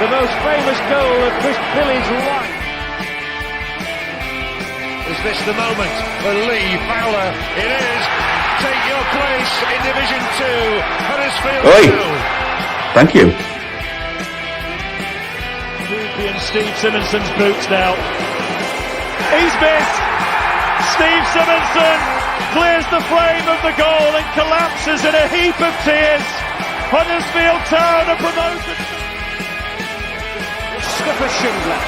the most famous goal of Chris Billy's life. Is this the moment for Lee Fowler? It is. Take your place in Division 2, Huddersfield 2. Thank you. And Steve Simonson's boots now. He's missed. Steve Simonson clears the frame of the goal and collapses in a heap of tears. Huddersfield Town are promoted. Skipper Schindler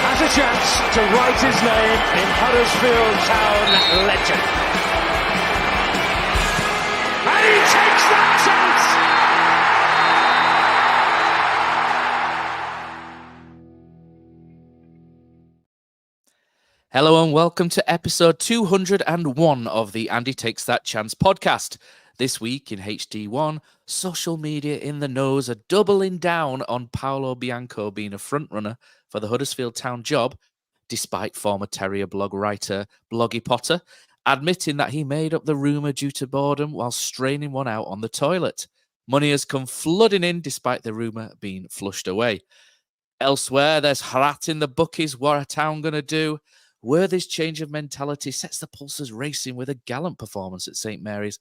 has a chance to write his name in Huddersfield Town legend. And he takes that chance! Hello and welcome to episode 201 of the Andy Takes That Chance podcast. This week in HD1, social media in the nose are doubling down on Paolo Bianco being a frontrunner for the Huddersfield Town job, despite former Terrier blog writer Bloggy Potter admitting that he made up the rumour due to boredom while straining one out on the toilet. Money has come flooding in despite the rumour being flushed away. Elsewhere, there's Harrett in the bookies. What are Town going to do? Worthy's change of mentality sets the pulses racing with a gallant performance at St Mary's.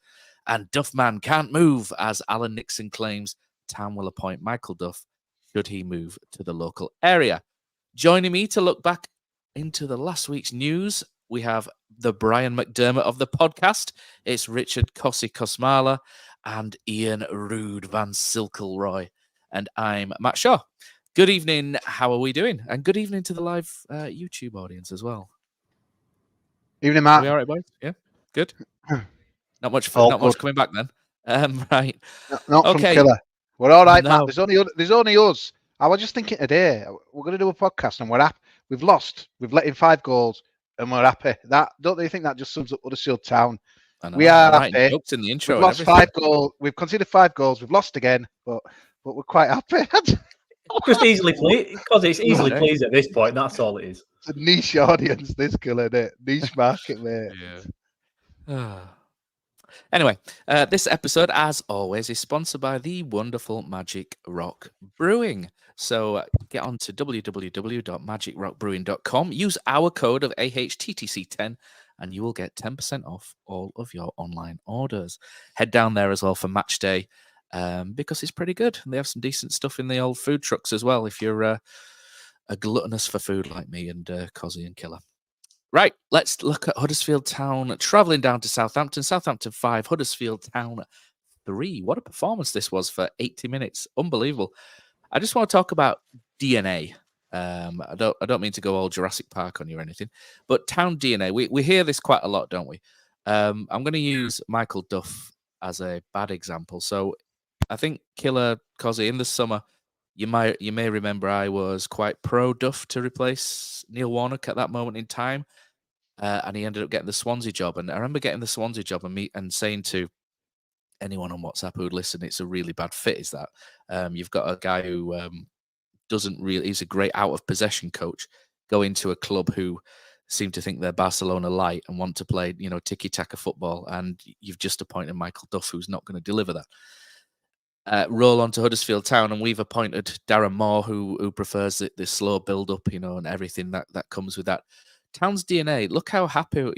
And Duffman can't move, as Alan Nixon claims Town will appoint Michael Duff should he move to the local area. Joining me to look back into the last week's news, we have the Brian McDermott of the podcast. It's Richard Kosi Kosmala and Ian Rude Van Silkelroy. And I'm Matt Shaw. Good evening. How are we doing? And good evening to the live YouTube audience as well. Evening, Matt. Are we all right, boys? Yeah, good. Not much fun. Not much coming back then. Right. Not from Killer. We're all right, Matt. There's only us. I was just thinking today, we're going to do a podcast and we're happy. We've lost. We've let in 5 goals and we're happy. Don't you think that just sums up Huddersfield Town? We are happy. Jokes in the intro. We've lost 5 goals. We've conceded 5 goals. We've lost again, but we're quite happy. Just easily pleased, because it's easily pleased at this point. That's all it is. It's a niche audience, this Killer, isn't it? Niche market, mate. Yeah. Anyway, this episode, as always, is sponsored by the wonderful Magic Rock Brewing. So get on to www.magicrockbrewing.com. Use our code of AHTTC10 and you will get 10% off all of your online orders. Head down there as well for match day. Because it's pretty good. They have some decent stuff in the old food trucks as well, if you're a gluttonous for food like me and Kosi and Killer. Right, let's look at Huddersfield Town travelling down to Southampton. Southampton 5, Huddersfield Town 3. What a performance this was for 80 minutes. Unbelievable. I just want to talk about DNA. I don't mean to go all Jurassic Park on you or anything, but Town DNA. We hear this quite a lot, don't we? I'm going to use Michael Duff as a bad example. So I think Killer, Kosi, in the summer, you may remember I was quite pro Duff to replace Neil Warnock at that moment in time, and he ended up getting the Swansea job. And I remember getting the Swansea job and saying to anyone on WhatsApp who'd listen, it's a really bad fit. Is that you've got a guy who doesn't really? He's a great out of possession coach, going to a club who seem to think they're Barcelona light and want to play tiki-taka football, and you've just appointed Michael Duff, who's not going to deliver that. Roll on to Huddersfield Town, and we've appointed Darren Moore, who prefers the slow build-up, and everything that comes with that. Town's DNA, look how happy,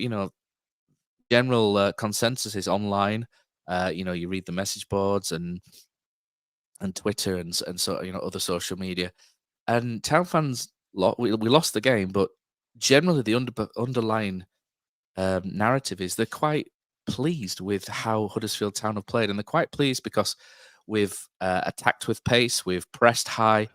general consensus is online. You read the message boards and Twitter and so other social media. And Town fans, we lost the game, but generally the underlying narrative is they're quite pleased with how Huddersfield Town have played, and they're quite pleased because we've attacked with pace, we've pressed high,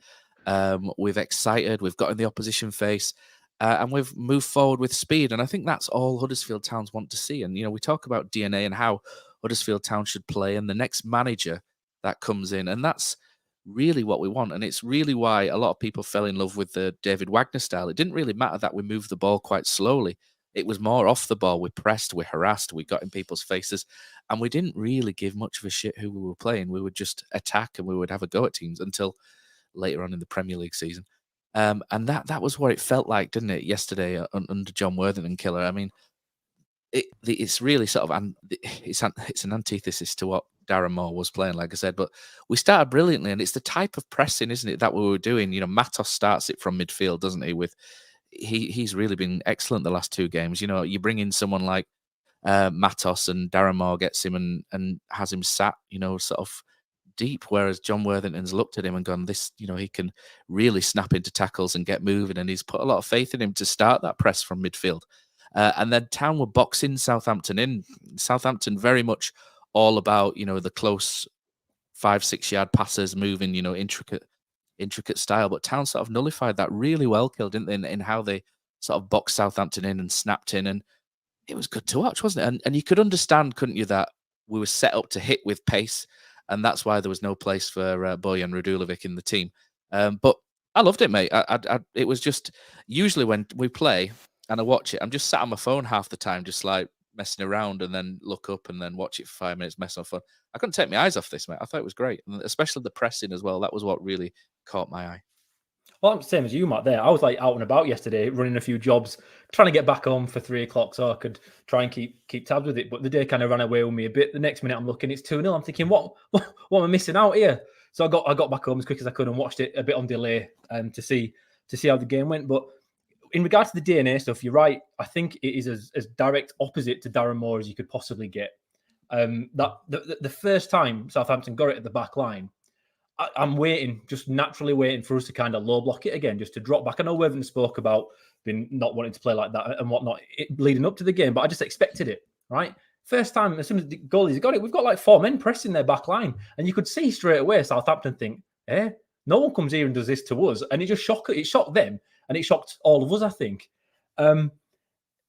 we've excited, we've got in the opposition face, and we've moved forward with speed. And I think that's all Huddersfield Towns want to see. And, we talk about DNA and how Huddersfield Town should play and the next manager that comes in. And that's really what we want. And it's really why a lot of people fell in love with the David Wagner style. It didn't really matter that we moved the ball quite slowly. It was more off the ball. We pressed, we harassed, we got in people's faces, and we didn't really give much of a shit who we were playing. We would just attack and we would have a go at teams until later on in the Premier League season. And that was what it felt like, didn't it, yesterday under John Worthington Killer? I mean, it's really sort of it's an antithesis to what Darren Moore was playing, like I said, but we started brilliantly, and it's the type of pressing, isn't it, that we were doing. Matos starts it from midfield, doesn't he? He's really been excellent the last 2 games. You bring in someone like Matos, and Darren Moore gets him and has him sat, sort of deep, whereas John Worthington's looked at him and gone, this, he can really snap into tackles and get moving, and he's put a lot of faith in him to start that press from midfield. And then Town were boxing Southampton in. Southampton very much all about, the close 5-6 yard passes, moving, intricate style. But Town sort of nullified that really well, didn't they, in how they sort of boxed Southampton in and snapped in. And it was good to watch, wasn't it? And you could understand, couldn't you, that we were set up to hit with pace. And that's why there was no place for Bojan Radulovic in the team. But I loved it, mate. It was just, usually when we play and I watch it, I'm just sat on my phone half the time, just like messing around, and then look up and then watch it for 5 minutes, messing on phone. I couldn't take my eyes off this, mate. I thought it was great. And especially the pressing as well. That was what really caught my eye. Well, I'm the same as you, Matt, there. I was like out and about yesterday, running a few jobs, trying to get back home for 3 o'clock so I could try and keep tabs with it. But the day kind of ran away with me a bit. The next minute I'm looking, it's 2-0. I'm thinking, what am I missing out here? So I got back home as quick as I could and watched it a bit on delay to see how the game went. But in regards to the DNA stuff, you're right. I think it is as direct opposite to Darren Moore as you could possibly get. That the first time Southampton got it at the back line, I'm just naturally waiting for us to kind of low block it again, just to drop back. I know Worthington spoke about not wanting to play like that and whatnot leading up to the game, but I just expected it, right? First time, as soon as the goalies got it, we've got like 4 men pressing their back line. And you could see straight away Southampton think, no one comes here and does this to us. And it shocked them, and it shocked all of us, I think.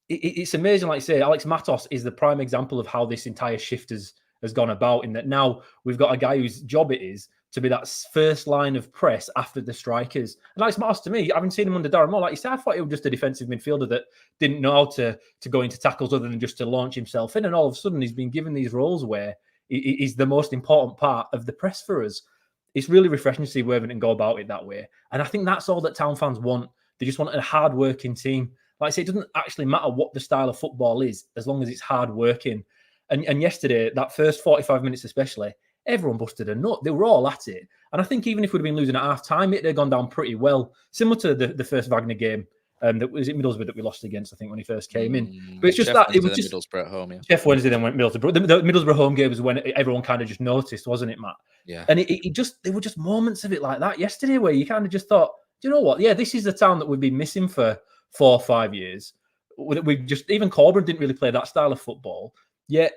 It's amazing, like you say, Alex Matos is the prime example of how this entire shift has gone about, in that now we've got a guy whose job it is to be that first line of press after the strikers. And Alex Matos, to me, I haven't seen him under Darren Moore. Like you said, I thought he was just a defensive midfielder that didn't know how to go into tackles other than just to launch himself in. And all of a sudden, he's been given these roles where he's the most important part of the press for us. It's really refreshing to see Worthington go about it that way. And I think that's all that Town fans want. They just want a hard-working team. Like I say, it doesn't actually matter what the style of football is, as long as it's hard-working. And yesterday, that first 45 minutes especially, everyone busted a nut. They were all at it. And I think even if we'd have been losing at half-time, it'd have gone down pretty well. Similar to the first Wagner game, that was it Middlesbrough that we lost against, I think, when he first came in. But it's just Jeff that, it was just Middlesbrough at home, yeah. Jeff Wednesday then went Middlesbrough. The Middlesbrough home game was when everyone kind of just noticed, wasn't it, Matt? Yeah. And there were just moments of it like that yesterday where you kind of just thought, do you know what? Yeah, this is the Town that we've been missing for 4 or 5 years. Even Corbyn didn't really play that style of football. Yet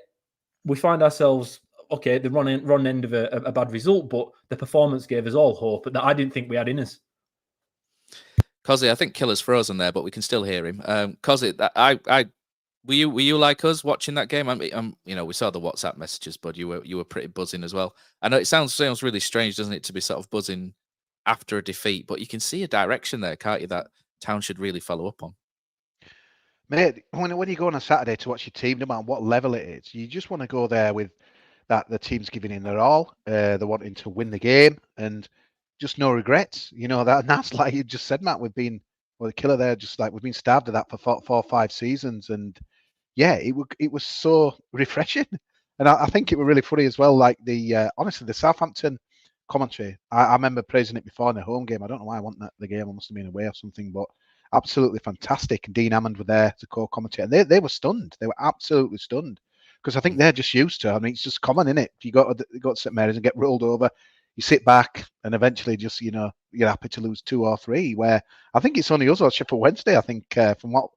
we find ourselves, okay, the run end of a bad result, but the performance gave us all hope that I didn't think we had in us. Kosi, I think Killer's frozen there, but we can still hear him. Kosi, were you like us watching that game? We saw the WhatsApp messages, but you were pretty buzzing as well. I know it sounds really strange, doesn't it, to be sort of buzzing after a defeat, but you can see a direction there, can't you, that Town should really follow up on. Mate, when you go on a Saturday to watch your team, no matter what level it is, you just want to go there with that the team's giving in their all. They're wanting to win the game and just no regrets. That's like you just said, Matt. The Killer there, just like we've been starved of that for 4 or 5 seasons, and yeah, it was so refreshing. And I think it was really funny as well. Like honestly, the Southampton commentary, I remember praising it before in the home game. I don't know why I want the game. I must have been away or something, but absolutely fantastic. And Dean Hammond were there to co-commentate, and they were stunned. They were absolutely stunned, because I think they're just used to. I mean, it's just common, isn't it? You go to St Mary's and get rolled over, you sit back, and eventually just you're happy to lose 2 or 3. Where I think it's only us or Sheffield Wednesday. I think from what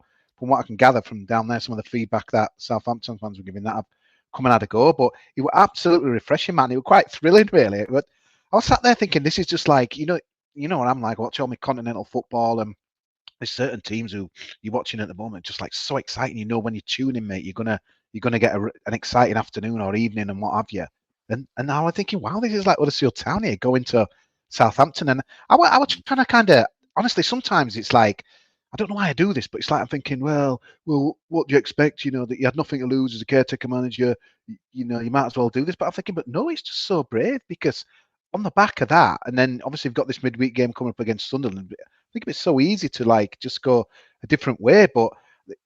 I can gather from down there, some of the feedback that Southampton fans were giving that have come and had a go. But it was absolutely refreshing, man. It was quite thrilling, really. But I was sat there thinking, this is just like what I'm like. Watch all my continental football, and there's certain teams who you're watching at the moment, just like so exciting. When you're tuning, mate, you're gonna get an exciting afternoon or evening and what have you. And now I'm thinking, wow, this is like Huddersfield Town here going to Southampton. And I was trying to kind of, honestly, sometimes it's like, I don't know why I do this, but it's like I'm thinking, well, what do you expect? That you had nothing to lose as a caretaker manager. You might as well do this. But I'm thinking, but no, it's just so brave, because on the back of that, and then obviously we've got this midweek game coming up against Sunderland. I think it's so easy to like just go a different way, but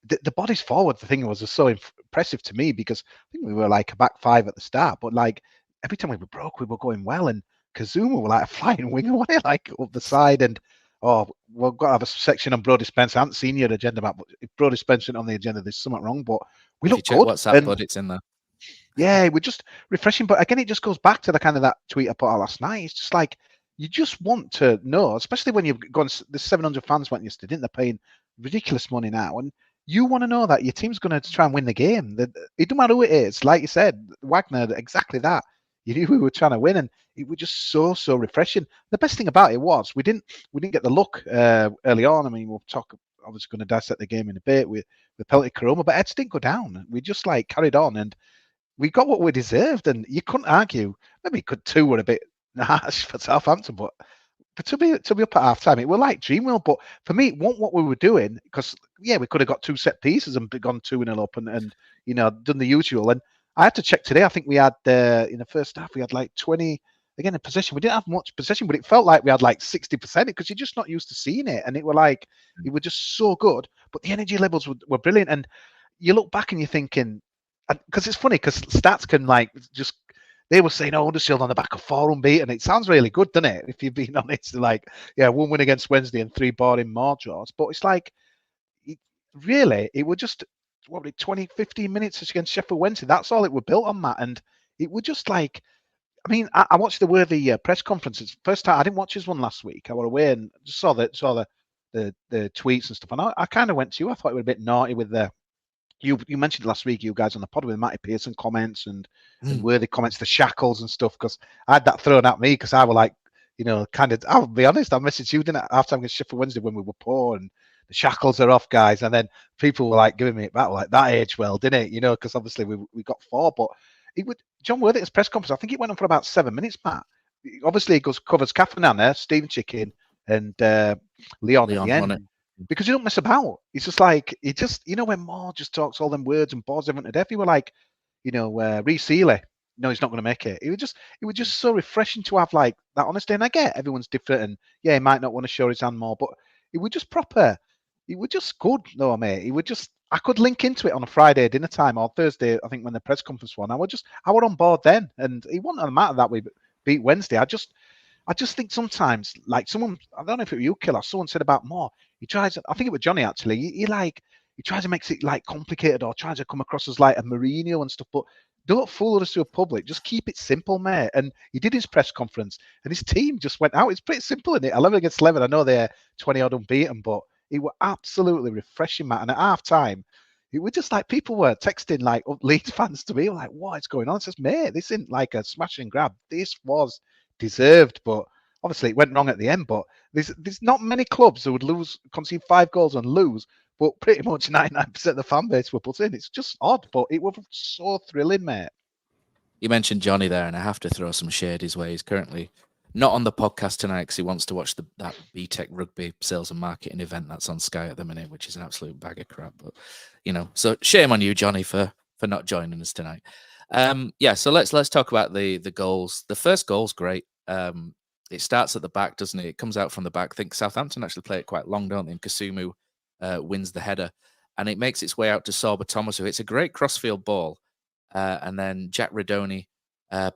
the bodies forward, the thing was so impressive to me, because I think we were like a back 5 at the start, but like every time we were broke, we were going well, and Kazuma were like a flying wing away, like up the side. And we've got to have a section on Brodie Spencer. I haven't seen your agenda, Matt, but if Brodie Spencer isn't on the agenda, there's something wrong. But we look good. WhatsApp, bud, it's in there. Yeah, we're just refreshing. But again, it just goes back to the kind of that tweet I put out last night. It's just like, you just want to know, especially when you've gone, the 700 fans went yesterday, didn't they? Paying ridiculous money now. And you want to know that your team's going to try and win the game. It doesn't matter who it is. Like you said, Wagner, exactly that. You knew we were trying to win, and it was just so refreshing. The best thing about it was we didn't get the look early on. I mean, we'll talk, obviously going to dissect the game in a bit with the penalty Koroma, but Eds didn't go down. We just like carried on, and we got what we deserved, and you couldn't argue. Maybe 2 were a bit harsh for Southampton, but to be up at half time, it were like Dreamwheel. But for me, it wasn't what we were doing, because we could have got 2 set pieces and gone 2-0 up and done the usual. And I had to check today. I think we had in the first half we had like 20 again in possession. We didn't have much possession, but it felt like we had like 60% because you're just not used to seeing it. And it were like it were just so good. But the energy levels were brilliant. And you look back and you're thinking, because it's funny because stats can like just. They were saying, Huddersfield on the back of 4 unbeaten. It sounds really good, doesn't it? If you're being honest, like, 1 win against Wednesday and 3 boring more draws. But it's like, it would just, 20-15 minutes against Sheffield Wednesday. That's all it were built on, Matt. And it would just like, I mean, I watched the Worthy press conferences. First time, I didn't watch his one last week. I were away and just saw the tweets and stuff. And I kind of went to you. I thought it was a bit naughty with the. You mentioned last week, you guys on the pod with Matty Pearson comments and Worthy comments, the shackles and stuff, because I had that thrown at me because I were like, kind of, I'll be honest, I messaged you, didn't I, after against Sheffield Wednesday when we were poor and the shackles are off, guys. And then people were like giving me it back, like, that aged well, didn't it? Because obviously we got 4, but John Worthy at his press conference, I think it went on for about 7 minutes, Matt. Obviously, he covers Catherine down there, Stephen Chicken and Leon at the end. Because you don't mess about. It's just like, when Moore just talks all them words and bores everyone to death, you were like, Reece Seeley, no, he's not going to make it. It was just so refreshing to have like that honesty. And I get everyone's different, and he might not want to show his hand more, but it was just proper. It was just good, though, mate. It was just, I could link into it on a Friday dinner time or Thursday, I think, when the press conference won. I were on board then, and it wasn't a matter that we beat Wednesday. I just think sometimes, like someone, I don't know if it was you, Killer, someone said about Moore. He tries, I think it was Johnny actually. He tries to make it like complicated or tries to come across as like a Mourinho and stuff. But don't fool us to a public. Just keep it simple, mate. And he did his press conference, and his team just went out. It's pretty simple, isn't it? 11 against 11. I know they're 20 odd unbeaten, but it was absolutely refreshing, Matt. And at half time, it was just like people were texting like Leeds fans to me, like, "What is going on?" It says, "Mate, this isn't like a smash and grab. This was deserved." But obviously, it went wrong at the end. But there's not many clubs who would concede 5 goals and lose, but pretty much 99% of the fan base were put in. It's just odd, but it was so thrilling, mate. You mentioned Johnny there, and I have to throw some shade his way. He's currently not on the podcast tonight because he wants to watch that BTEC rugby sales and marketing event that's on Sky at the minute, which is an absolute bag of crap. But so shame on you, Johnny, for not joining us tonight. So let's talk about the goals. The first goal's great. It starts at the back, doesn't it? It comes out from the back. I think Southampton actually play it quite long, don't they? And Kasumu wins the header, and it makes its way out to Sorba Thomas, who hits a great crossfield ball, and then Jack Redoni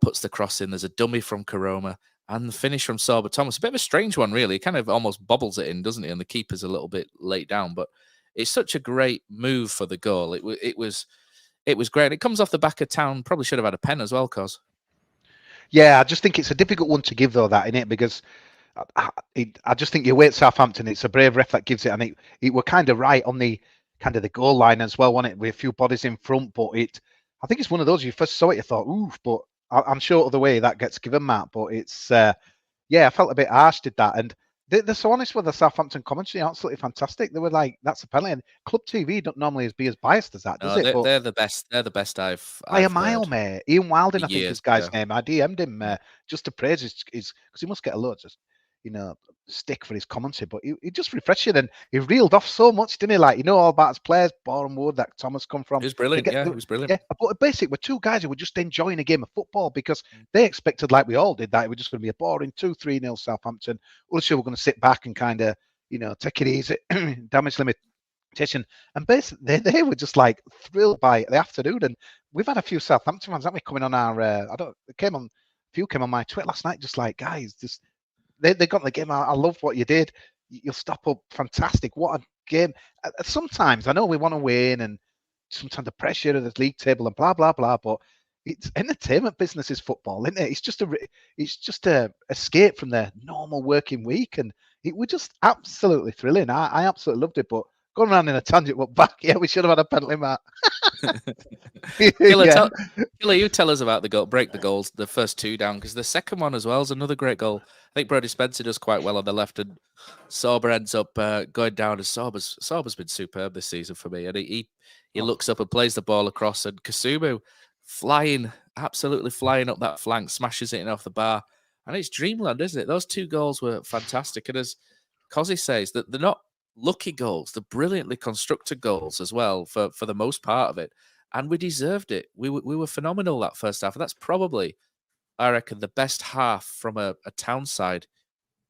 puts the cross in. There's a dummy from Koroma, and the finish from Sorba Thomas. A bit of a strange one, really. He kind of almost bobbles it in, doesn't he? And the keeper's a little bit late down, but it's such a great move for the goal. It was great. It comes off the back of Town. Probably should have had a pen as well, Cos. Yeah, I just think it's a difficult one to give, though, that, innit? Because I just think you wait Southampton, it's a brave ref that gives it, and it were kind of right on the kind of the goal line as well, wasn't it? With a few bodies in front, but I think it's one of those, you first saw it, you thought, oof, but I'm sure of the way that gets given, Matt, but it's, I felt a bit harsh, did that, and they're so honest with the Southampton commentary, absolutely fantastic. They were like, that's a penalty, and Club TV don't normally be as biased as that, does it? But they're the best. They're the best I've by a mile, mate. Ian Wilding, I think this guy's name. I DM'd him just to praise his because he must get a load of stick for his commentary, but he just refreshing, and he reeled off so much, didn't he? Like, all about his players, Boreham Wood, that Thomas come from. It was brilliant. It was brilliant. Yeah, but basically, we're 2 guys who were just enjoying a game of football because they expected, like we all did, that it was just going to be a boring 2-3-0 Southampton. Huddersfield were going to sit back and kind of, take it easy, damage limit And basically, they were just like thrilled by the afternoon. And we've had a few Southampton fans, haven't we, coming on our? A few came on my Twitter last night, just like, guys, just they got the game. I loved what you did. You'll stop up, fantastic. What a game! Sometimes I know we want to win, and sometimes the pressure of the league table and blah blah blah, but it's entertainment business is football, isn't it? It's just a escape from their normal working week, and it was just absolutely thrilling. I absolutely loved it, but. Going around in a tangent, but back, we should have had a penalty, Matt. Killer, you tell us about the goal, break the goals, the first two down, because the second one as well is another great goal. I think Brodie Spencer does quite well on the left, and Sorba ends up going down. As Sorba's been superb this season for me, and he looks up and plays the ball across, and Kosumu absolutely flying up that flank, smashes it in off the bar, and it's dreamland, isn't it? Those two goals were fantastic, and as Kosi says, that they're not lucky goals, the brilliantly constructed goals as well for the most part of it, and we deserved it. We were phenomenal that first half, and that's probably, I reckon, the best half from a Town side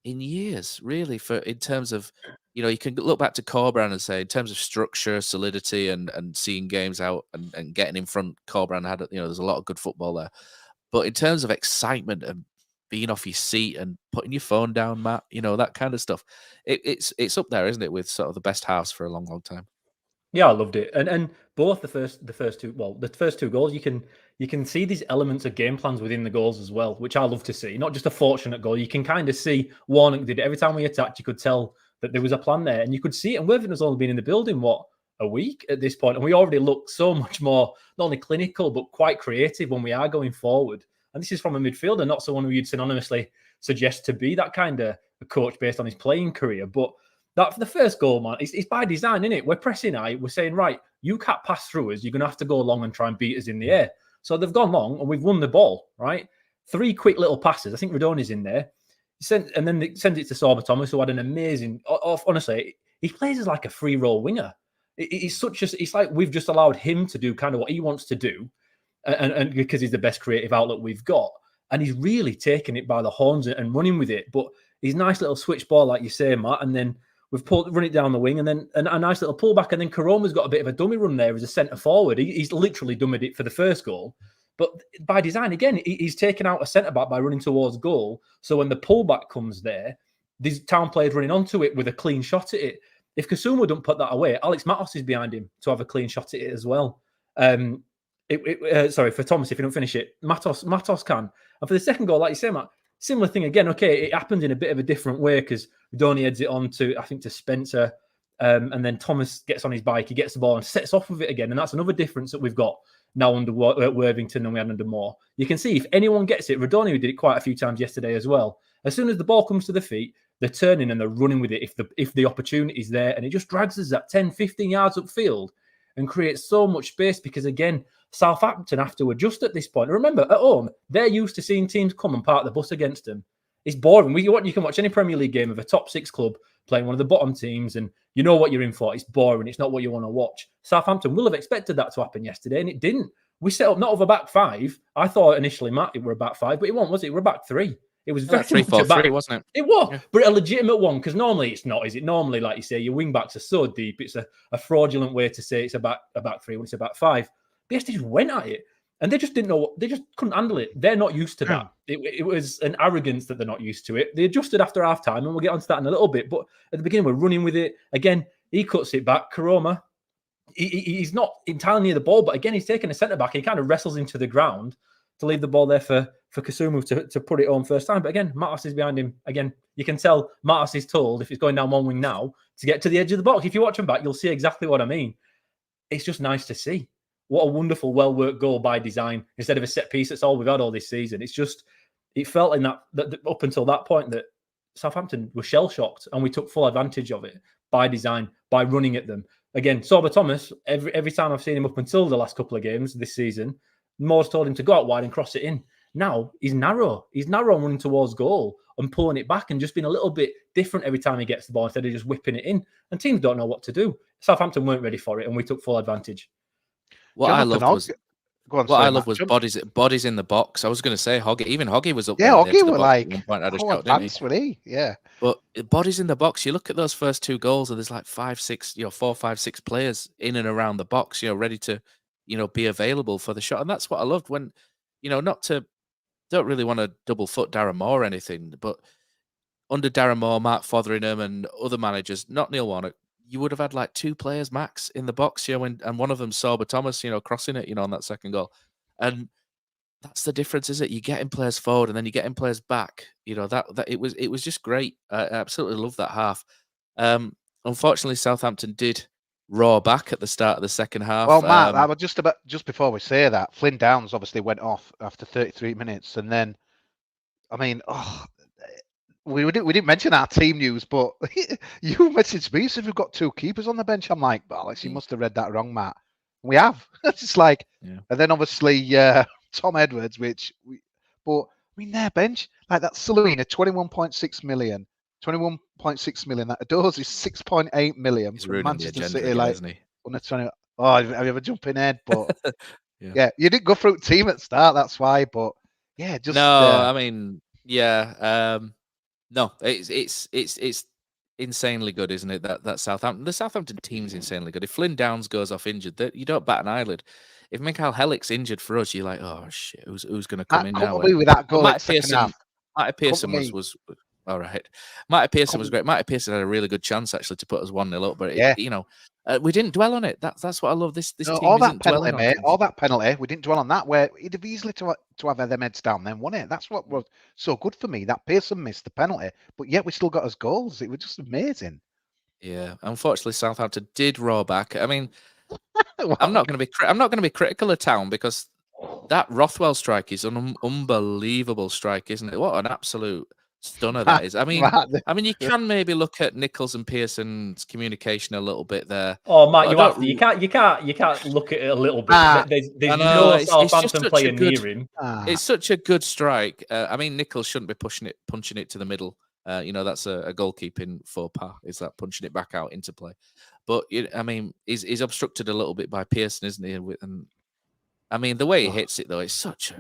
in years, really. In terms of, you can look back to Corberan and say, in terms of structure, solidity, and seeing games out and getting in front, Corberan had, there's a lot of good football there, but in terms of excitement and being off your seat and putting your phone down, Matt, that kind of stuff. It's up there, isn't it, with sort of the best halves for a long, long time. Yeah, I loved it, and both the first two goals, you can see these elements of game plans within the goals as well, which I love to see. Not just a fortunate goal. You can kind of see Warnock did it every time we attacked. You could tell that there was a plan there, and you could see it. And Worthing has only been in the building a week at this point, and we already look so much more not only clinical but quite creative when we are going forward. And this is from a midfielder, not someone who you'd synonymously suggest to be that kind of a coach based on his playing career. But that for the first goal, man, it's by design, isn't it? We're pressing high. We're saying, right, you can't pass through us. You're going to have to go long and try and beat us in the air. So they've gone long and we've won the ball, right? 3 quick little passes. I think Radoni's in there. And then they send it to Sorba Thomas, who had an amazing... Honestly, he plays as like a free roll winger. It's like we've just allowed him to do kind of what he wants to do. And because he's the best creative outlet we've got. And he's really taken it by the horns and running with it. But his nice little switch ball, like you say, Matt, and then we've run it down the wing, and then a nice little pullback, and then Karoma's got a bit of a dummy run there as a centre forward. He's literally dummied it for the first goal. But by design, again, he's taken out a centre-back by running towards goal. So when the pullback comes there, these Town players running onto it with a clean shot at it. If Kosumu don't put that away, Alex Matos is behind him to have a clean shot at it as well. Sorry, for Thomas, if you don't finish it, Matos can. And for the second goal, like you say, Matt, similar thing again. Okay, it happened in a bit of a different way because Donny heads it on to, I think, to Spencer. And then Thomas gets on his bike, he gets the ball and sets off with it again. And that's another difference that we've got now under Worthington than we had under Moore. You can see if anyone gets it, Radoni, who did it quite a few times yesterday as well, as soon as the ball comes to the feet, they're turning and they're running with it if the opportunity is there. And it just drags us that 10, 15 yards upfield and creates so much space because, again, Southampton have to adjust at this point. Remember, at home, they're used to seeing teams come and park the bus against them. It's boring. You can watch any Premier League game of a top 6 club playing one of the bottom teams, and you know what you're in for. It's boring. It's not what you want to watch. Southampton will have expected that to happen yesterday, and it didn't. We set up not over back 5. I thought initially, Matt, it were a back 5, but it wasn't, was it? We're a back 3. It was very 3-4-3, wasn't it? It was, yeah. But a legitimate one, because normally it's not, is it? Normally, like you say, your wing backs are so deep, it's a fraudulent way to say it's a back 3 when it's a back 5. But yesterday just went at it. And they just didn't know, they just couldn't handle it. They're not used to that. It was an arrogance that they're not used to it. They adjusted after half time, and we'll get onto that in a little bit. But at the beginning, we're running with it. Again, he cuts it back. Karoma, he's not entirely near the ball, but again, he's taking a centre back. He kind of wrestles into the ground to leave the ball there for Kosumu to put it home first time. But again, Matos is behind him. Again, you can tell Matos is told, if he's going down one wing now, to get to the edge of the box. If you watch him back, you'll see exactly what I mean. It's just nice to see. What a wonderful, well-worked goal by design instead of a set piece. That's all we've had all this season. It's just, it felt in that up until that point that Southampton were shell-shocked and we took full advantage of it by design, by running at them. Again, Sorba Thomas, every time I've seen him up until the last couple of games this season, Moore's told him to go out wide and cross it in. Now, he's narrow. He's narrow running towards goal and pulling it back and just being a little bit different every time he gets the ball instead of just whipping it in. And teams don't know what to do. Southampton weren't ready for it and we took full advantage. What I loved was... Go on, what sorry, I love Matt. was bodies in the box. I was going to say Hoggy. Even Hoggy was up Yeah, there. Hoggy The were box like, at one point, had a oh, shot, didn't he? advanced, were he? Yeah. But bodies in the box. You look at those first 2 goals, and there's like 5, 6, 4, 5, 6 players in and around the box, ready to, be available for the shot. And that's what I loved when, don't really want to double foot Darren Moore or anything, but under Darren Moore, Mark Fotheringham, and other managers, not Neil Warnock, you would have had like 2 players max in the box, and one of them Sorba Thomas, crossing it, on that second goal. And that's the difference, is it? You're getting players forward and then you're getting players back. That it was just great. I absolutely love that half. Unfortunately, Southampton did roar back at the start of the second half. Well, Matt, I was just before we say that, Flynn Downs obviously went off after 33 minutes, and then, I mean, we didn't mention our team news, but you messaged me, you said we've got 2 keepers on the bench. I'm like, Alex, you must have read that wrong, Matt. We have. It's just like, and then obviously Tom Edwards, but I mean, their bench, like that Salina, 21.6 million. 21.6 million. That Adoz is 6.8 million. He's from Manchester City, again, like, isn't he? under 20. Oh, have you ever jumped in head? But yeah, you didn't go through the team at the start, that's why. But yeah, just no, I mean, yeah, no, it's insanely good, isn't it? That Southampton, the Southampton team's insanely good. If Flynn Downs goes off injured, you don't bat an eyelid. If Michael Hellick's injured for us, you're like, oh shit, who's going to come in now? With that goal, Matty Pearson was all right. Matty Pearson was great. Matty Pearson had a really good chance actually to put us 1-0 up, but we didn't dwell on it. That's what I love. This team all isn't that penalty, dwelling on mate. All that penalty, we didn't dwell on that. Where he'd have easily to have them heads down, then won it. That's what was so good for me. That Pearson missed the penalty, but yet we still got us goals. It was just amazing. Yeah, unfortunately, Southampton did roar back. I mean, I'm not going to be critical of Town, because that Rothwell strike is an unbelievable strike, isn't it? What an absolute stunner that is. I mean, you can maybe look at Nichols and Pearson's communication a little bit there. Oh, Matt, you can't look at it a little bit. There's no Southampton player near him. It's such a good strike. I mean, Nichols shouldn't be punching it to the middle. That's a goalkeeping faux pas, is that punching it back out into play. But I mean, he's obstructed a little bit by Pearson, isn't he? And I mean, the way he hits it though, it's such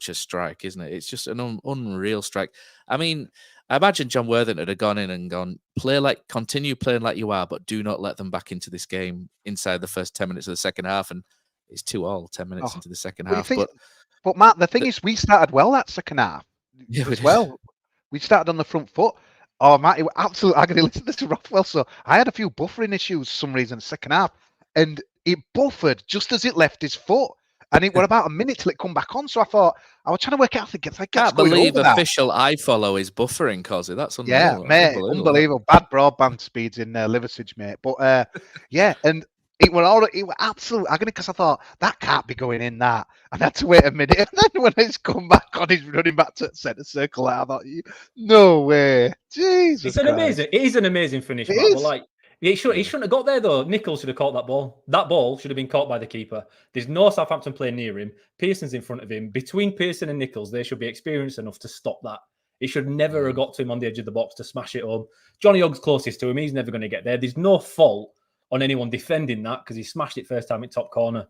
a strike, isn't it? It's just an unreal strike. I mean, I imagine John Worthington had gone in and gone, continue playing like you are, but do not let them back into this game inside the first 10 minutes of the second half. And it's 2-2, 10 minutes into the second half. But Matt, the thing is, we started well that second half as well. We started on the front foot. Oh, Matt, it was absolutely agony. Listen to Rothwell. So I had a few buffering issues for some reason in the second half, and it buffered just as it left his foot. And it was about a minute till it come back on. So I was trying to work out. I can't believe official iFollow is buffering, Cosy. That's unreal. Yeah, mate, unbelievable. Bad broadband speeds in Liversidge, mate. But yeah, and it was absolute agony, because I thought that can't be going in that. And I had to wait a minute. And then when it's come back on, he's running back to centre circle. I thought, no way, Jesus! It is an amazing finish. But like, he shouldn't have got there though. Nichols should have caught that ball. That ball should have been caught by the keeper. There's no Southampton player near him. Pearson's in front of him. Between Pearson and Nichols, they should be experienced enough to stop that. It should never have got to him on the edge of the box to smash it home. Johnny Ogg's closest to him. He's never going to get there. There's no fault on anyone defending that, because he smashed it first time at top corner.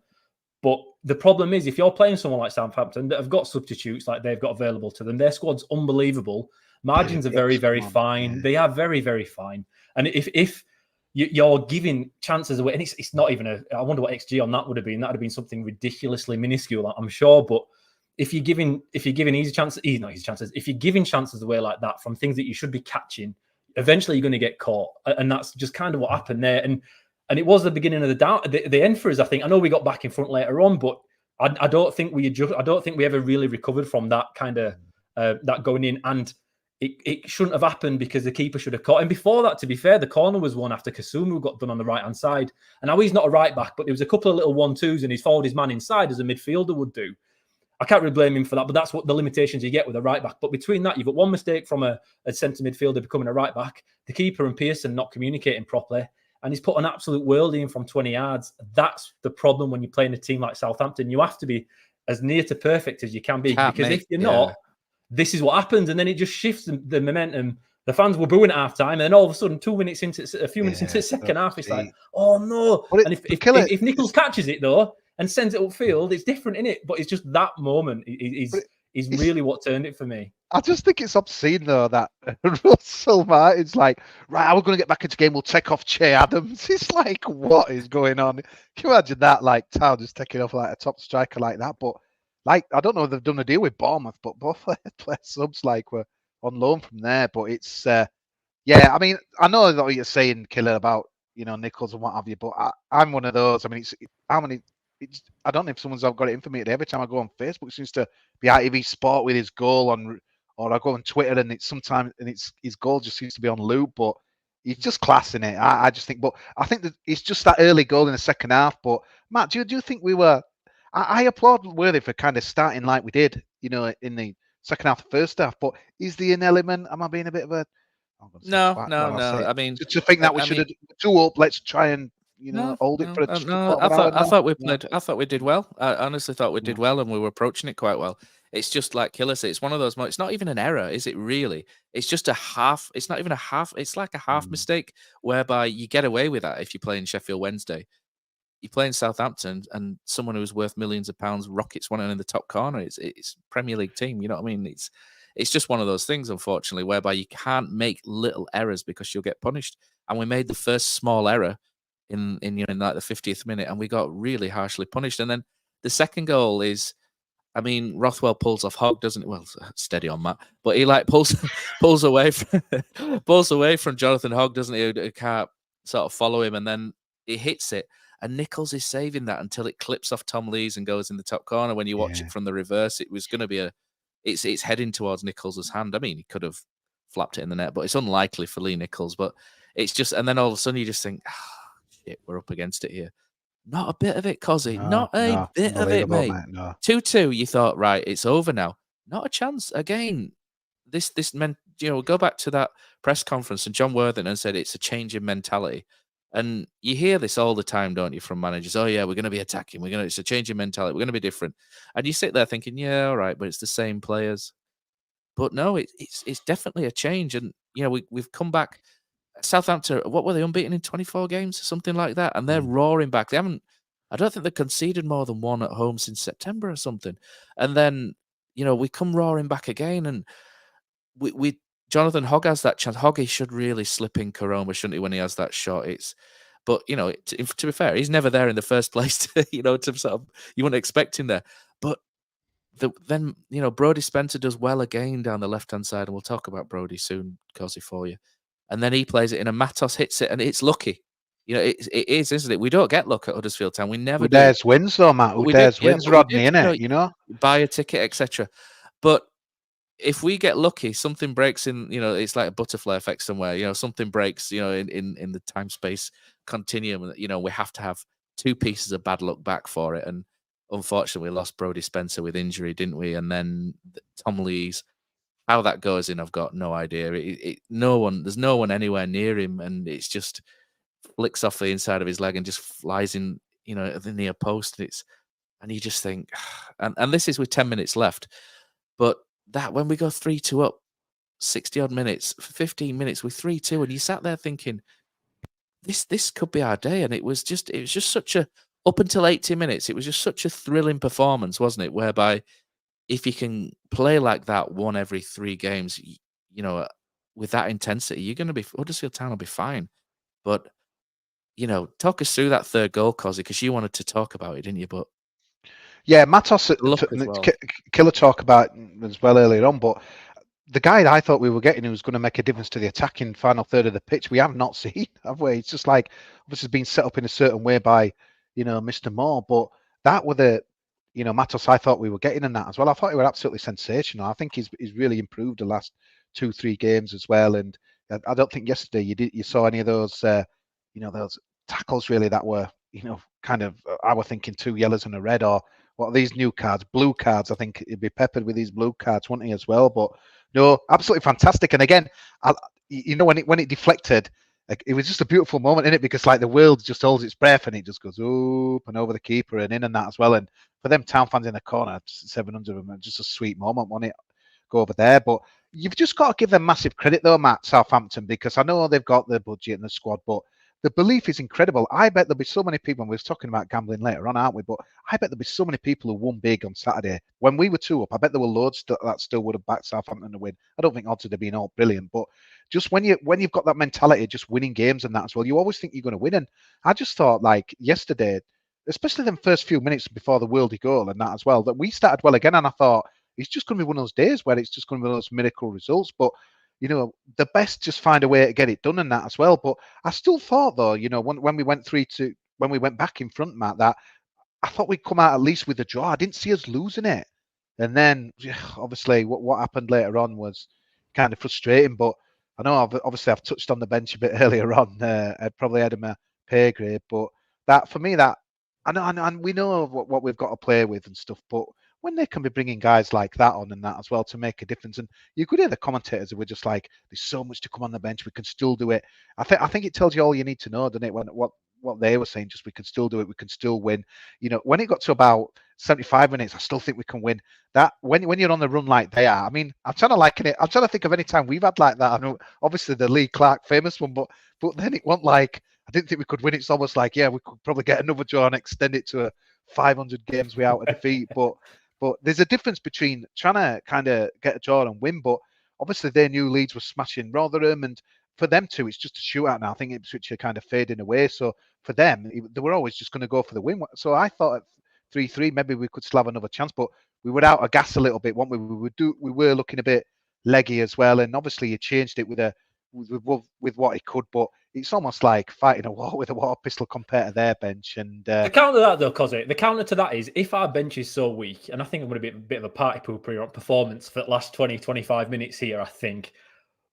But the problem is, if you're playing someone like Southampton that have got substitutes like they've got available to them, their squad's unbelievable. Margins are very, very fine. Yeah. They are very, very fine. And if you're giving chances away, and it's not even I wonder what XG on that would have been. That would have been something ridiculously minuscule, I'm sure. But if you're giving easy chances, not easy chances, if you're giving chances away like that from things that you should be catching, eventually you're going to get caught. And that's just kind of what happened there. And it was the beginning of the end for us, I think. I know we got back in front later on, but I don't think we ever really recovered from that kind of that going in. And it shouldn't have happened, because the keeper should have caught. And before that, to be fair, the corner was one after Kasumu got done on the right-hand side. And now he's not a right back, but there was a couple of little 1-2s, and he's followed his man inside as a midfielder would do. I can't really blame him for that, but that's what the limitations you get with a right back. But between that, you've got one mistake from a centre midfielder becoming a right back, the keeper and Pearson not communicating properly, and he's put an absolute worldie in from 20 yards. That's the problem when you're playing a team like Southampton. You have to be as near to perfect as you can be, because if you're not, this is what happens, and then it just shifts the momentum. The fans were booing at half-time, and then all of a sudden, a few minutes into the second half, it's like, oh no. And if Nichols catches it though, and sends it upfield. It's different, isn't it? But it's just that moment is really what turned it for me. I just think it's obscene, though, that Russell Martin's like, right, we're going to get back into game. We'll take off Che Adams. It's like, what is going on? Can you imagine that? Like, Town just taking off like a top striker like that. But, like, I don't know if they've done a deal with Bournemouth, but both player subs, like, were on loan from there. But it's, yeah, I mean, I know what you're saying, Killer, about, Nichols and what have you, but I'm one of those. I mean, I don't know if someone's got it in for me today. Every time I go on Facebook, it seems to be ITV Sport with his goal on, or I go on Twitter and it's sometimes, and his goal just seems to be on loop, but he's just classing it. I just think, but I think that it's just that early goal in the second half. But Matt, do you think we were? I applaud Worthy for kind of starting like we did, in the second half, first half. But is there an element? Am I being a bit of a? No. I mean, to think that we should have 2 up. Let's try and hold it for a no. I thought we played. I thought we did well. I honestly thought we did well, and we were approaching it quite well. It's just like Killer said. It's one of those. It's not even an error, is it? Really? It's just a half. It's not even a half. It's like a half mistake, whereby you get away with that if you play in Sheffield Wednesday. You play in Southampton, and someone who's worth millions of pounds rockets one in the top corner. It's Premier League team. You know what I mean? It's just one of those things, unfortunately, whereby you can't make little errors because you'll get punished. And we made the first small error in like the 50th minute, and we got really harshly punished. And then the second goal is, I mean, Rothwell pulls off Hogg, doesn't it? Well, steady on Matt, but he like pulls away from Jonathan Hogg, doesn't he? Who can't sort of follow him, and then he hits it. And Nichols is saving that until it clips off Tom Lees and goes in the top corner. When you watch it from the reverse, it was going to be it's heading towards Nichols' hand. I mean, he could have flapped it in the net, but it's unlikely for Lee Nichols. But it's just, and then all of a sudden you just think, shit, we're up against it here. Not a bit of it, Kosi. Not a bit of it, mate. 2-2, you thought, right, it's over now. Not a chance. Again, this meant, go back to that press conference, and John Worthington said it's a change in mentality. And you hear this all the time, don't you, from managers? Oh, yeah, we're going to be attacking. It's a change in mentality. We're going to be different. And you sit there thinking, yeah, all right, but it's the same players. But no, it's definitely a change. And, we've come back. Southampton, what were they, unbeaten in 24 games? Something like that. And they're roaring back. I don't think they conceded more than 1 at home since September or something. And then, we come roaring back again. And we Jonathan Hogg has that chance. Hoggy should really slip in Koroma, shouldn't he, when he has that shot? But to be fair, he's never there in the first place. To sort of, you wouldn't expect him there. But then Brodie Spencer does well again down the left hand side, and we'll talk about Brodie soon, Kosi, for you. And then he plays it in, and Matos hits it, and it's lucky. It is, isn't it? We don't get luck at Huddersfield Town. We never. Who dares wins though, Matt? Who dares wins, Rodney, innit? Buy a ticket, etc. But if we get lucky, something breaks in, it's like a butterfly effect somewhere, something breaks, in the time-space continuum. We have to have 2 pieces of bad luck back for it. And unfortunately, we lost Brodie Spencer with injury, didn't we? And then Tom Lees, how that goes in, I've got no idea. There's no one anywhere near him. And it's just flicks off the inside of his leg and just flies in, the near post. And you just think, and this is with 10 minutes left, but that when we go 3-2 up, 60-odd minutes, 15 minutes with 3-2, and you sat there thinking, this could be our day. And it was just such a, up until 80 minutes, it was just such a thrilling performance, wasn't it? Whereby if you can play like that 1 every 3 games, with that intensity, you're going to be, Huddersfield Town will be fine. But, talk us through that third goal, Kosi, because you wanted to talk about it, didn't you? But yeah, Matos, Killer talk about as well earlier on, but the guy that I thought we were getting who was going to make a difference to the attacking final third of the pitch, we have not seen, have we? It's just like, obviously been set up in a certain way by, Mr. Moore, but that were the, Matos I thought we were getting in that as well. I thought he was absolutely sensational. I think he's really improved the last 2-3 games as well. And I don't think yesterday you saw any of those, those tackles really that were, kind of, I was thinking 2 yellows and a red, or what are these new cards? Blue cards. I think he'd be peppered with these blue cards, wouldn't he, as well? But no, absolutely fantastic. And again, when it deflected, like, it was just a beautiful moment in it, because like the world just holds its breath and it just goes up and over the keeper and in and that as well. And for them Town fans in the corner, 700 of them, just a sweet moment, wasn't it? Go over there. But you've just got to give them massive credit though, Matt, Southampton, because I know they've got the budget and the squad, but the belief is incredible. I bet there'll be so many people, and we were talking about gambling later on, aren't we? But I bet there'll be so many people who won big on Saturday. When we were 2 up, I bet there were loads that still would have backed Southampton to win. I don't think odds would have been all brilliant, but just when you've got that mentality, just winning games and that as well, you always think you're going to win. And I just thought, like yesterday, especially them first few minutes before the worldie goal and that as well, that we started well again. And I thought it's just going to be one of those days where it's just going to be one of those miracle results. But the best just find a way to get it done and that as well. But I still thought, though, when we went when we went back in front, Matt, that I thought we'd come out at least with a draw. I didn't see us losing it. And then, obviously, what happened later on was kind of frustrating. But I know, I've touched on the bench a bit earlier on. I'd probably had my pay grade. But that, for me, that I know, and we know what we've got to play with and stuff. But when they can be bringing guys like that on and that as well to make a difference, and you could hear the commentators who were just like, "There's so much to come on the bench. We can still do it." I think it tells you all you need to know, doesn't it? What they were saying, just we can still do it. We can still win. When it got to about 75 minutes, I still think we can win. That when you're on the run like they are, I mean, I'm trying to liken it. I'm trying to think of any time we've had like that. I know, obviously the Lee Clark famous one, but then it wasn't like I didn't think we could win. It's almost like, yeah, we could probably get another draw and extend it to a 500 games without a defeat, but. But there's a difference between trying to kind of get a draw and win, but obviously they knew Leeds were smashing Rotherham, and for them too, it's just a shootout now. I think Ipswich are kind of fading away, so for them, they were always just going to go for the win. So I thought at 3-3, maybe we could still have another chance, but we were out of gas a little bit, weren't we? We were looking a bit leggy as well, and obviously you changed it with what he could, but it's almost like fighting a war with a water pistol compared to their bench. And the counter to that, though, Kosi, the counter to that is if our bench is so weak, and I think I'm going to be a bit of a party pooper on performance for the last 20-25 minutes here, I think.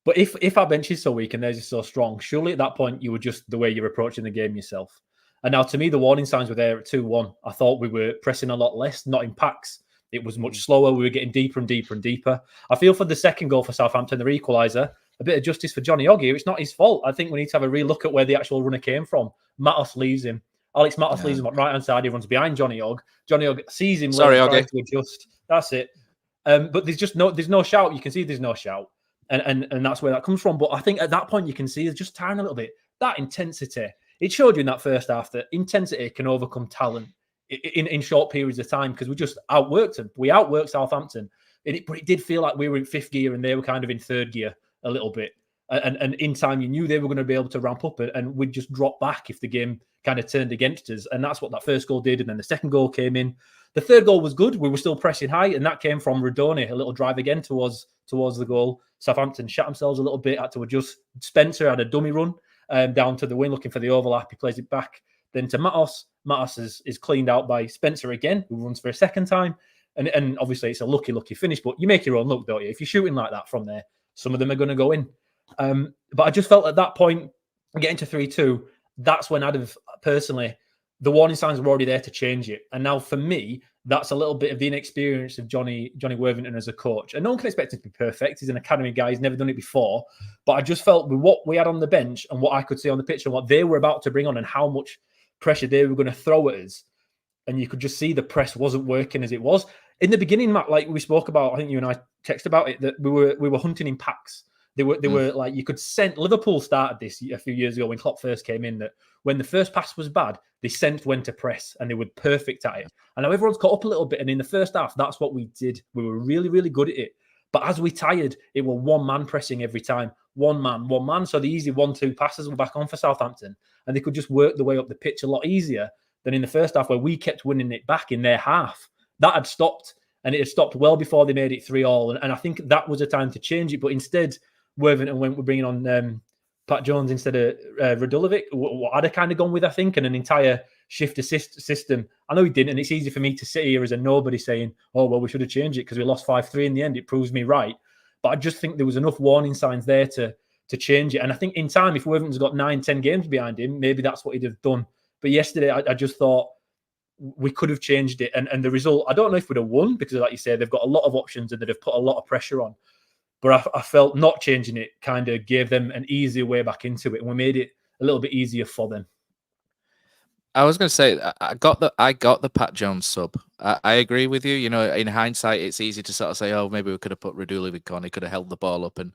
But if our bench is so weak and theirs is so strong, surely at that point you adjust the way you're approaching the game yourself. And now, to me, the warning signs were there at 2-1. I thought we were pressing a lot less, not in packs. It was much slower. We were getting deeper and deeper and deeper. I feel for the second goal for Southampton, their equaliser, a bit of justice for Johnny Ogg here. It's not his fault. I think we need to have a real look at where the actual runner came from. Matos leaves him. Alex Matos leaves him on right-hand side. He runs behind Johnny Ogg. Johnny Ogg sees him. Sorry, tries to adjust. That's it. But there's no shout. You can see there's no shout. And that's where that comes from. But I think at that point you can see it's just tiring a little bit. That intensity. It showed you in that first half that intensity can overcome talent in short periods of time because we just outworked them. We outworked Southampton. But it did feel like we were in fifth gear and they were kind of in third gear a little bit. And in time, you knew they were going to be able to ramp up and we'd just drop back if the game kind of turned against us. And that's what that first goal did. And then the second goal came in. The third goal was good. We were still pressing high. And that came from Rodoni, a little drive again towards the goal. Southampton shut themselves a little bit, had to adjust. Spencer had a dummy run down to the wing, looking for the overlap. He plays it back then to Matos. Matos is cleaned out by Spencer again, who runs for a second time. And obviously, it's a lucky finish. But you make your own luck, don't you? If you're shooting like that from there, some of them are going to go in. But I just felt at that point, getting to 3-2, that's when I'd have personally, the warning signs were already there to change it. And now for me, that's a little bit of the inexperience of Johnny Worthington as a coach. And no one can expect him to be perfect. He's an academy guy. He's never done it before. But I just felt with what we had on the bench and what I could see on the pitch and what they were about to bring on and how much pressure they were going to throw at us. And you could just see the press wasn't working as it was. In the beginning, Matt, like we spoke about, I think you and I texted about it, that we were hunting in packs. They were like, you could send. Liverpool started this a few years ago when Klopp first came in, that when the first pass was bad, they sensed when to press and they were perfect at it. And now everyone's caught up a little bit. And in the first half, that's what we did. We were really, really good at it. But as we tired, it were one man pressing every time. One man. So the easy 1-2 passes were back on for Southampton. And they could just work the way up the pitch a lot easier than in the first half where we kept winning it back in their half. That had stopped. And it had stopped well before they made it 3-3. And I think that was a time to change it. But instead, Worthington went, we're bringing on Pat Jones instead of Radulovic. What I'd have kind of gone with, I think, and an entire shift assist system. I know he didn't, and it's easy for me to sit here as a nobody saying, oh, well, we should have changed it because we lost 5-3 in the end. It proves me right. But I just think there was enough warning signs there to change it. And I think in time, if Worthington's got 9-10 games behind him, maybe that's what he'd have done. But yesterday, I just thought we could have changed it. And the result, I don't know if we'd have won because, like you say, they've got a lot of options and they've put a lot of pressure on. But I felt not changing it kind of gave them an easier way back into it. And we made it a little bit easier for them. I was going to say, I got the Pat Jones sub. I agree with you. You know, in hindsight, it's easy to sort of say, oh, maybe we could have put Radulovic on. He could have held the ball up and,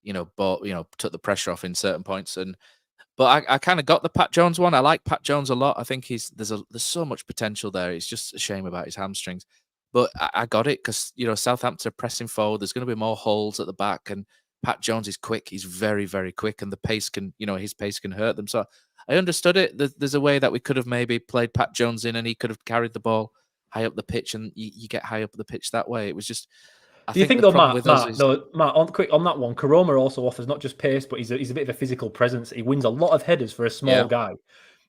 took the pressure off in certain points. But I kind of got the Pat Jones one. I like Pat Jones a lot. I think there's so much potential there. It's just a shame about his hamstrings. But I got it because, Southampton are pressing forward. There's going to be more holes at the back. And Pat Jones is quick. He's very, very quick. And the pace his pace can hurt them. So I understood it. There's a way that we could have maybe played Pat Jones in and he could have carried the ball high up the pitch. And you get high up the pitch that way. It was just... Do you think though, Matt, on that one, Koroma also offers not just pace, but he's a bit of a physical presence. He wins a lot of headers for a small guy.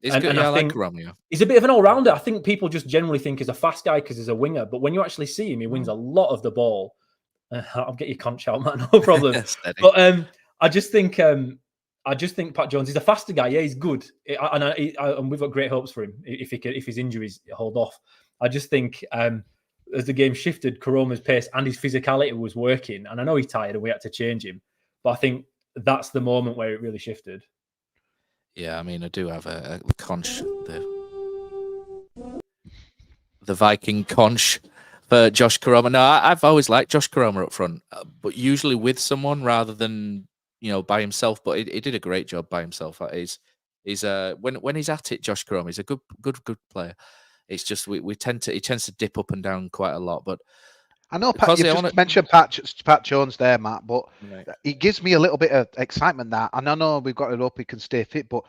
He's good. I like Koroma. He's a bit of an all-rounder. I think people just generally think he's a fast guy because he's a winger, but when you actually see him, he wins a lot of the ball. I'll get your conch out, Matt, no problem. But I just think Pat Jones is a faster guy. Yeah, he's good, and we've got great hopes for him if his injuries hold off. I just think. As the game shifted, Koroma's pace and his physicality was working. And I know he's tired and we had to change him. But I think that's the moment where it really shifted. Yeah, I mean, I do have a conch, the Viking conch for Josh Koroma. No, I've always liked Josh Koroma up front, but usually with someone rather than, by himself. But he did a great job by himself. He's when he's at it, Josh Koroma, he's a good player. It's just he tends to dip up and down quite a lot. But I know Pat, you just mentioned Pat Jones there, Matt, but he gives me a little bit of excitement that, and I know we've got to hope he can stay fit, but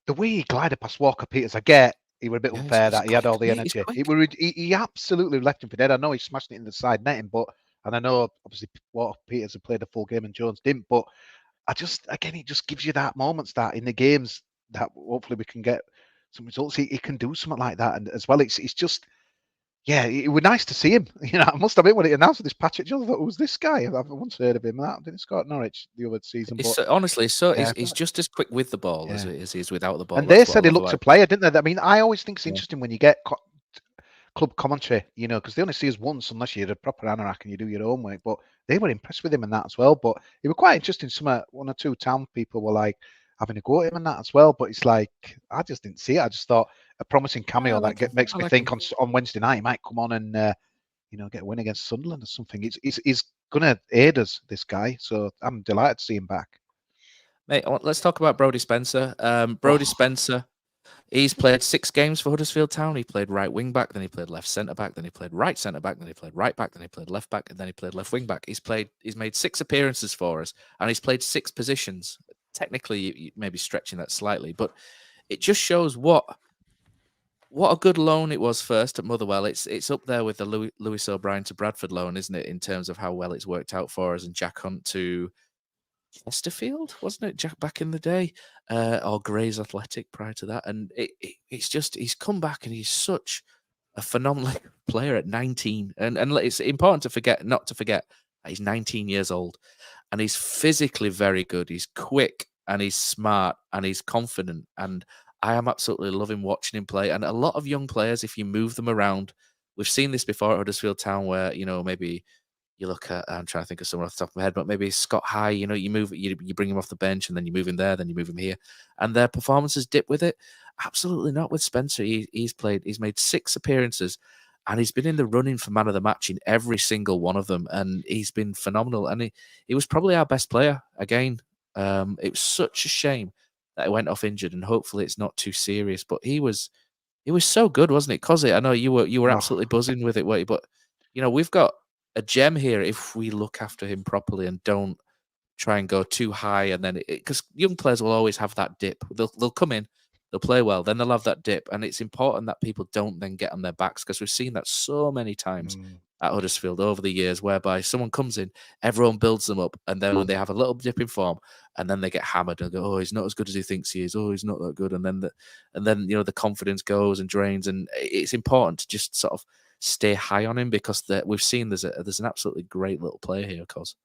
the way he glided past Walker Peters, I get he was a bit unfair that he had all the energy. He absolutely left him for dead. I know he smashed it in the side netting, and I know obviously Walker Peters had played a full game and Jones didn't, but it just gives you that moments that in the games that hopefully we can get some results. He can do something like that, and as well, it's just, it was nice to see him. I must admit when he announced this Patrick Jones, I thought, who's this guy? I've once heard of him. That didn't score at Norwich the other season. Honestly, he's just as quick with the ball as he is without the ball. And they said he looked a player, didn't they? I mean, I always think it's interesting when you get club commentary, because they only see us once unless you're a proper anorak and you do your own work. But they were impressed with him and that as well. But it was quite interesting. One or two town people were like, having a go at him and that as well, but it's like I just didn't see it. I just thought a promising cameo makes me think on Wednesday night he might come on and get a win against Sunderland or something. He's gonna aid us, this guy. So I'm delighted to see him back. Mate, let's talk about Brodie Spencer. Spencer, he's played 6 games for Huddersfield Town. He played right wing back, then he played left centre back, then he played right centre back, then he played right back, then he played left back, and then he played left wing back. He's made 6 appearances for us, and he's played 6 positions. Technically, you may be stretching that slightly, but it just shows what a good loan it was first at Motherwell. It's up there with the Lewis O'Brien to Bradford loan, isn't it, in terms of how well it's worked out for us, and Jack Hunt to Chesterfield, wasn't it, Jack, back in the day, or Grays Athletic prior to that. And it's just he's come back and he's such a phenomenal player at 19, and it's important not to forget that he's 19 years old. And he's physically very good. He's quick and he's smart and he's confident. And I am absolutely loving watching him play. And a lot of young players, if you move them around, we've seen this before at Huddersfield Town, where maybe you look at, I'm trying to think of someone off the top of my head, but maybe Scott High. You bring him off the bench and then you move him there, then you move him here, and their performances dip with it. Absolutely not with Spencer. He's made 6 appearances. And he's been in the running for man of the match in every single one of them. And he's been phenomenal. And he was probably our best player again. It was such a shame that he went off injured, and hopefully it's not too serious. But he was so good, wasn't it? Kosi, I know you were absolutely buzzing with it, weren't you? But, we've got a gem here if we look after him properly and don't try and go too high. And then, because young players will always have that dip. They'll come in. They'll play well, then they'll have that dip. And it's important that people don't then get on their backs, because we've seen that so many times at Huddersfield over the years, whereby someone comes in, everyone builds them up, and then when they have a little dip in form, and then they get hammered and go, oh, he's not as good as he thinks he is. Oh, he's not that good. And then the confidence goes and drains. And it's important to just sort of stay high on him, because we've seen there's an absolutely great little player here, Cos.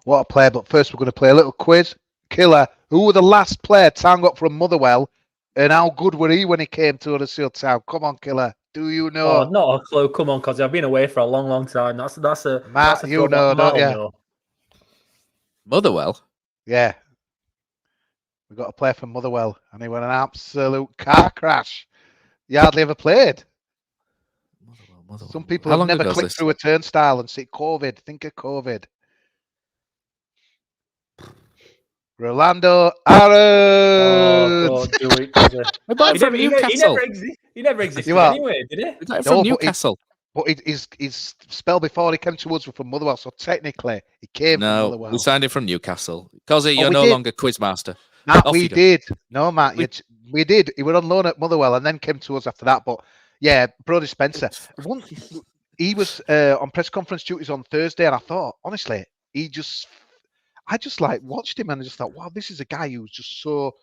What a player. But first we're going to play a little quiz. Killer, who were the last player Town got from Motherwell? And how good were he when he came to Huddersfield Town? Come on, Killer. Do you know? Oh, not a clue. Come on, because I've been away for a long, long time. That's a Matt. You know, don't you? Motherwell. Yeah, we got a player from Motherwell, and he went an absolute car crash. He hardly ever played. Motherwell. Some people have never clicked through a turnstile and see COVID. Think of COVID. Rolando Aaron. Oh, don't do it. 'Cause, We bought him from Newcastle. He never existed are. anyway, did he? We got him No, from Newcastle. But his spell before he came to us was from Motherwell, so technically he came from Motherwell. We signed him from Newcastle. Kosi, you're we no did. longer quizmaster. Matt, Off we you go. did. No, Matt, we did. He was on loan at Motherwell and then came to us after that. But yeah, Brodie Spencer. He was on press conference duties on Thursday, and I thought, honestly, I just like watched him and I just thought, wow, this is a guy who's just so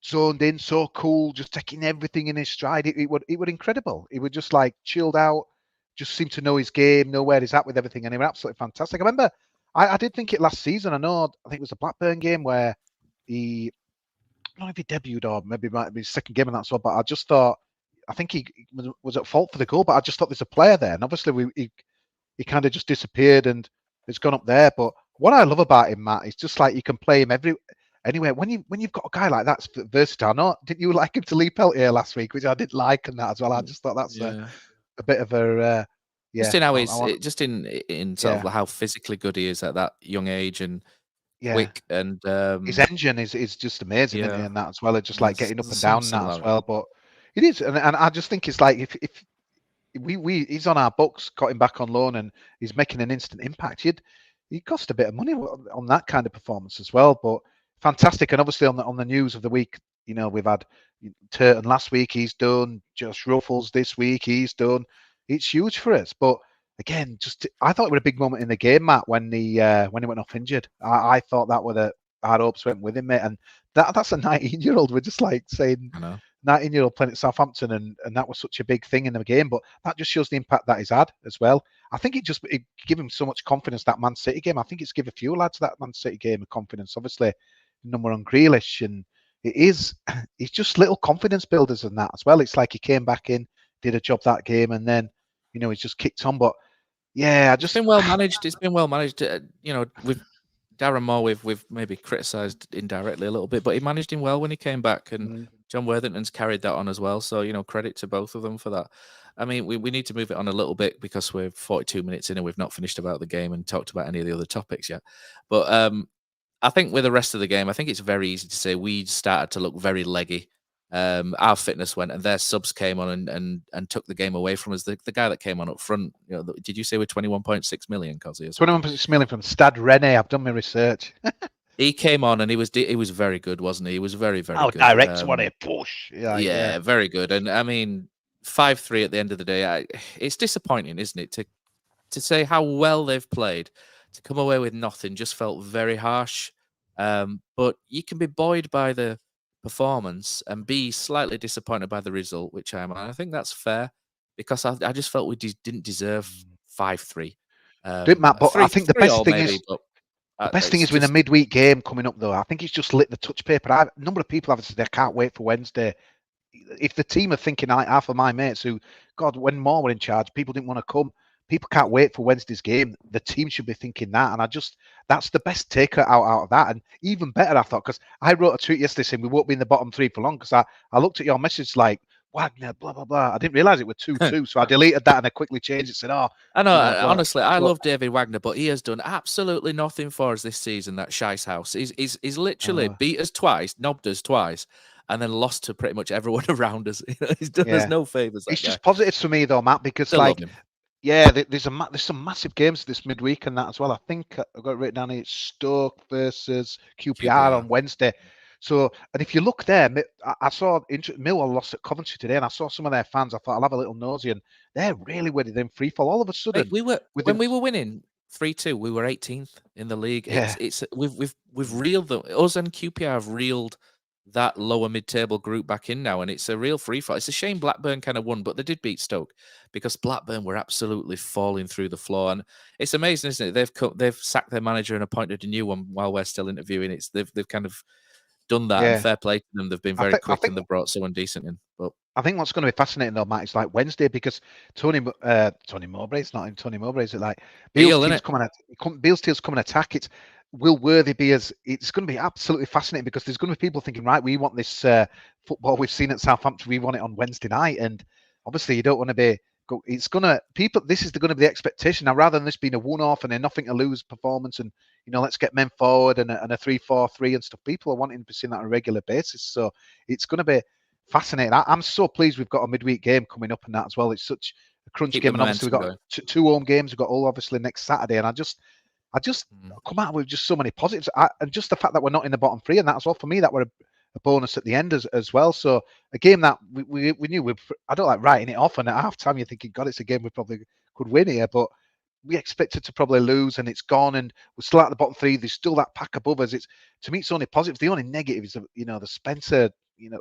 zoned in, so cool, just taking everything in his stride. It would incredible. He would just like chilled out, just seemed to know his game, know where he's at with everything, and he was absolutely fantastic. I remember I did think it last season. I think it was a Blackburn game where I don't know if he debuted or maybe it might be his second game and that's all, but I just thought, I think he was at fault for the goal, but I just thought there's a player there, and obviously he kind of just disappeared and it's gone up there. But what I love about him, Matt, is just like you can play him anywhere. When you've got a guy like that's versatile. No, didn't you like him to leap out here last week, which I did like, and that as well. I just thought that's a bit of a Just in how in sort of how physically good he is at that young age and quick, and his engine is just amazing, isn't he? And that as well. It's just like getting up and down and that as well. But it is, and I just think it's like if he's on our books, got him back on loan, and he's making an instant impact. He cost a bit of money on that kind of performance as well, but fantastic. And obviously on the news of the week, you know, we've had Turton last week, he's done. Josh Ruffles this week, he's done. It's huge for us. But again, I thought it was a big moment in the game, Matt, when he went off injured. I thought that were our hopes went with him, mate. And that's a 19-year-old. We're just like saying 19-year-old playing at Southampton, and that was such a big thing in the game. But that just shows the impact that he's had as well. I think it gave him so much confidence, that Man City game. I think it's given a few lads that Man City game of confidence. Obviously, number on Grealish, and it's just little confidence builders and that as well. It's like he came back in, did a job that game, and then, you know, he's just kicked on. But yeah, it's been well managed. It's been well managed. You know, with Darren Moore, we've maybe criticised indirectly a little bit, but he managed him well when he came back, and John Worthington's carried that on as well. So, you know, credit to both of them for that. I mean, we need to move it on a little bit because we're 42 minutes in and we've not finished about the game and talked about any of the other topics yet. But I think with the rest of the game, I think it's very easy to say we started to look very leggy. Our fitness went, and their subs came on and took the game away from us. The guy that came on up front, you know, did you say we're 21.6 million, Kosi? 21.6 million from Stead. I've done my research. He came on and he was very good, wasn't he? He was very, very good. Direct what a push. Yeah, very good. And I mean, 5-3 at the end of the day, it's disappointing, isn't it? To say how well they've played, to come away with nothing just felt very harsh. But you can be buoyed by the performance and be slightly disappointed by the result, which I am. I think that's fair, because I just felt we didn't deserve 5-3. Didn't Matt? But I think the best thing is. The best thing is with a midweek game coming up, though. I think it's just lit the touch paper. A number of people have said they can't wait for Wednesday. If the team are thinking, half of my mates who, God, when Moore were in charge, people didn't want to come. People can't wait for Wednesday's game. The team should be thinking that. And that's the best takeout out of that. And even better, I thought, because I wrote a tweet yesterday saying we won't be in the bottom three for long, because I looked at your message like, Wagner, blah, blah, blah. I didn't realise it was 2-2, so I deleted that and I quickly changed it. Said, I know, honestly, I love David Wagner, but he has done absolutely nothing for us this season, that Shice House. He's literally beat us twice, knobbed us twice, and then lost to pretty much everyone around us. He's done us no favours. It's just positives for me, though, Matt, because there's some massive games this midweek and that as well. I think I've got it written down here. It's Stoke versus QPR on Wednesday. So, and if you look there, I saw Millwall lost at Coventry today, and I saw some of their fans. I thought I'll have a little nosy, and they're really within free fall. All of a sudden, we were winning 3-2. We were 18th in the league. Yeah. We've reeled them. Us and QPR have reeled that lower mid-table group back in now, and it's a real free fall. It's a shame Blackburn kind of won, but they did beat Stoke, because Blackburn were absolutely falling through the floor. And it's amazing, isn't it? They've sacked their manager and appointed a new one while we're still interviewing. They've kind of done that, and fair play to them. They've been very quick, and they've brought someone decent in. But I think what's going to be fascinating, though, Matt, is like Wednesday, because Tony Mowbray, it's not even Tony Mowbray, is it like Beale's team's coming attack? Will Worthy be it's going to be absolutely fascinating, because there's going to be people thinking, right, we want this football we've seen at Southampton, we want it on Wednesday night, and obviously you don't want to be. This is going to be the expectation now, rather than this being a one-off and a nothing to lose performance, and let's get men forward and a 3-4-3 and stuff. People are wanting to be seeing that on a regular basis. So it's going to be fascinating. I'm so pleased we've got a midweek game coming up and that as well. It's such a crunch game. And obviously we've got two home games. We've got Hull obviously next Saturday. And I just come out with just so many positives. And just the fact that we're not in the bottom three and that as well, for me, that were a bonus at the end as well. So a game that we knew, I don't like writing it off, and at half time you're thinking, God, it's a game we probably could win here, but we expected to probably lose, and it's gone, and we're still at the bottom three. There's still that pack above us. To me, it's only positive. The only negative is, the Spencer,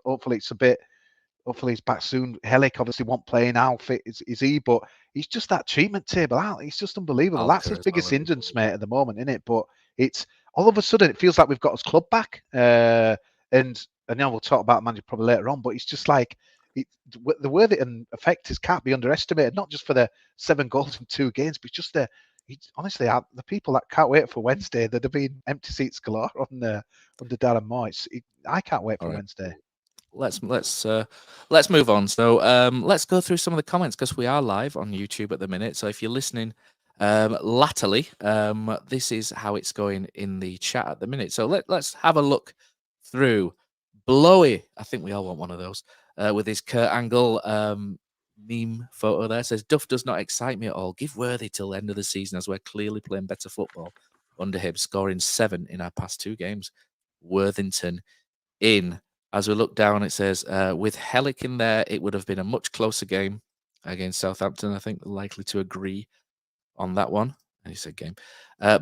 hopefully he's back soon. Helic obviously won't play now, fit is he, but he's just that treatment table out. He's just unbelievable. That's his biggest hindrance, mate, at the moment, isn't it? But it's all of a sudden it feels like we've got his club back. And I know we'll talk about Manchester probably later on, but it's just like the Worthington effect can't be underestimated. Not just for the 7 goals in 2 games, but just honestly, the people that can't wait for Wednesday. There'd have been empty seats galore under Darren Moore. I can't wait for Wednesday. Let's move on. So let's go through some of the comments because we are live on YouTube at the minute. So if you're listening latterly, this is how it's going in the chat at the minute. So let's have a look through. Blowy, I think we all want one of those, with his Kurt Angle meme photo there. Says, Duff does not excite me at all. Give Worthy till the end of the season as we're clearly playing better football under him, scoring 7 in our past 2 games. Worthington in. As we look down, it says, with Helic in there, it would have been a much closer game against Southampton. I think likely to agree on that one. And he said game.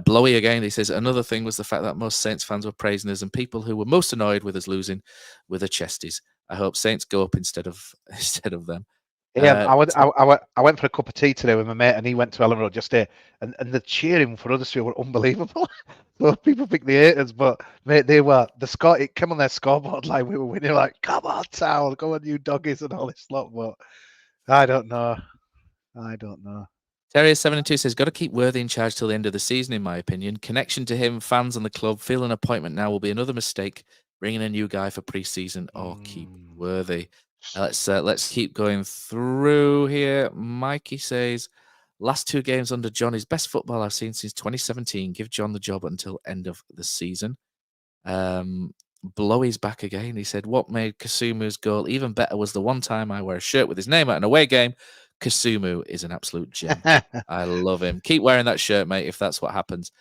Blowy again, he says, another thing was the fact that most Saints fans were praising us and people who were most annoyed with us losing were the Chesties. I hope Saints go up instead of them. Yeah, I went for a cup of tea today with my mate, and he went to Ellen Road just here, and the cheering for Huddersfield were unbelievable. So people picked the haters, but mate, it came on their scoreboard like we were winning, like, come on, Town, come on, you doggies, and all this lot. But I don't know. Terrier72 says, got to keep Worthy in charge till the end of the season, in my opinion. Connection to him, fans and the club, feel an appointment now will be another mistake. Bringing a new guy for pre-season or keep Worthy. Let's keep going through here. Mikey says, last 2 games under John is best football I've seen since 2017. Give John the job until end of the season. Blowy's back again. He said, what made Kasumu's goal even better was the one time I wear a shirt with his name at an away game. Kasumu is an absolute gem. I love him. Keep wearing that shirt, mate, if that's what happens.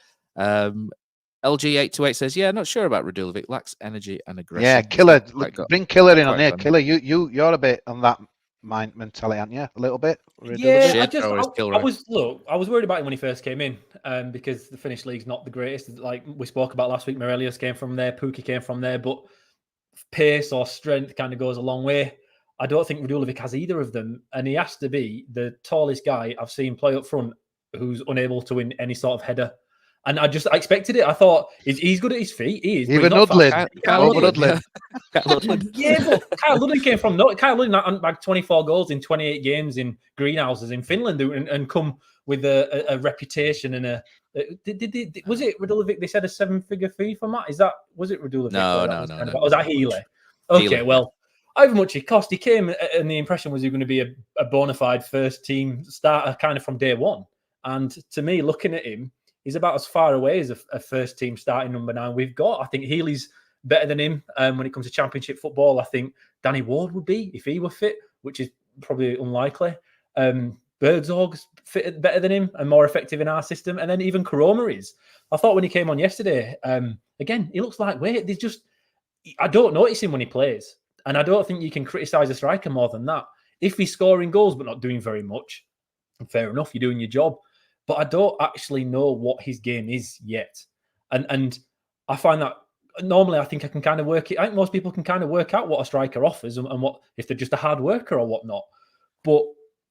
LG828 says, yeah, not sure about Radulovic. Lacks energy and aggression. Yeah, Killer. Bring Killer in on here. Killer, you're a bit on that mentality, aren't you? A little bit? Yeah, I was worried about him when he first came in because the Finnish league's not the greatest. Like we spoke about last week, Morelius came from there, Pukki came from there, but pace or strength kind of goes a long way. I don't think Radulovic has either of them, and he has to be the tallest guy I've seen play up front who's unable to win any sort of header. And I expected it. I thought he's good at his feet. He is. Even Hudlin. Yeah, but Kyle Ludin came from Kyle Ludin bagged 24 goals in 28 games in greenhouses in Finland and come with a reputation and was it Radulovic? They said a 7-figure fee for Matt. Was it Radulovic? No. Was that Healy? Okay, well, however much it cost, he came and the impression was he was going to be a bona fide first team starter kind of from day one. And to me, looking at him, he's about as far away as a first team starting number 9 we've got. I think Healy's better than him when it comes to Championship football. I think Danny Ward would be if he were fit, which is probably unlikely. Birdsog's fit better than him and more effective in our system. And then even Koroma is. I thought when he came on yesterday, again, he looks lightweight. I don't notice him when he plays. And I don't think you can criticise a striker more than that. If he's scoring goals but not doing very much, fair enough, you're doing your job. But I don't actually know what his game is yet. And I find that normally I think I can kind of work it. I think most people can kind of work out what a striker offers and what if they're just a hard worker or whatnot. But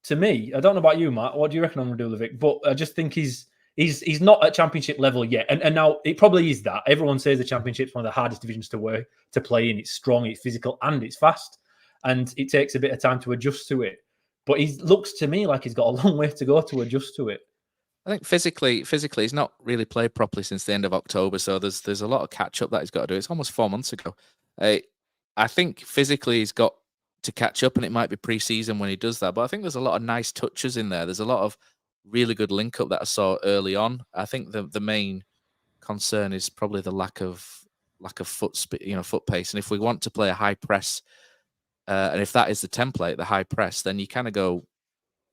to me, I don't know about you, Matt. What do you reckon on Radulovic? But I just think he's not at Championship level yet. And now it probably is that. Everyone says the Championship's one of the hardest divisions to play in. It's strong, it's physical, and it's fast. And it takes a bit of time to adjust to it. But he looks to me like he's got a long way to go to adjust to it. I think physically, he's not really played properly since the end of October. So there's a lot of catch up that he's got to do. It's almost 4 months ago. I think physically he's got to catch up, and it might be pre-season when he does that. But I think there's a lot of nice touches in there. There's a lot of really good link up that I saw early on. I think the main concern is probably the lack of foot pace. And if we want to play a high press, and if that is the template, the high press, then you kind of go,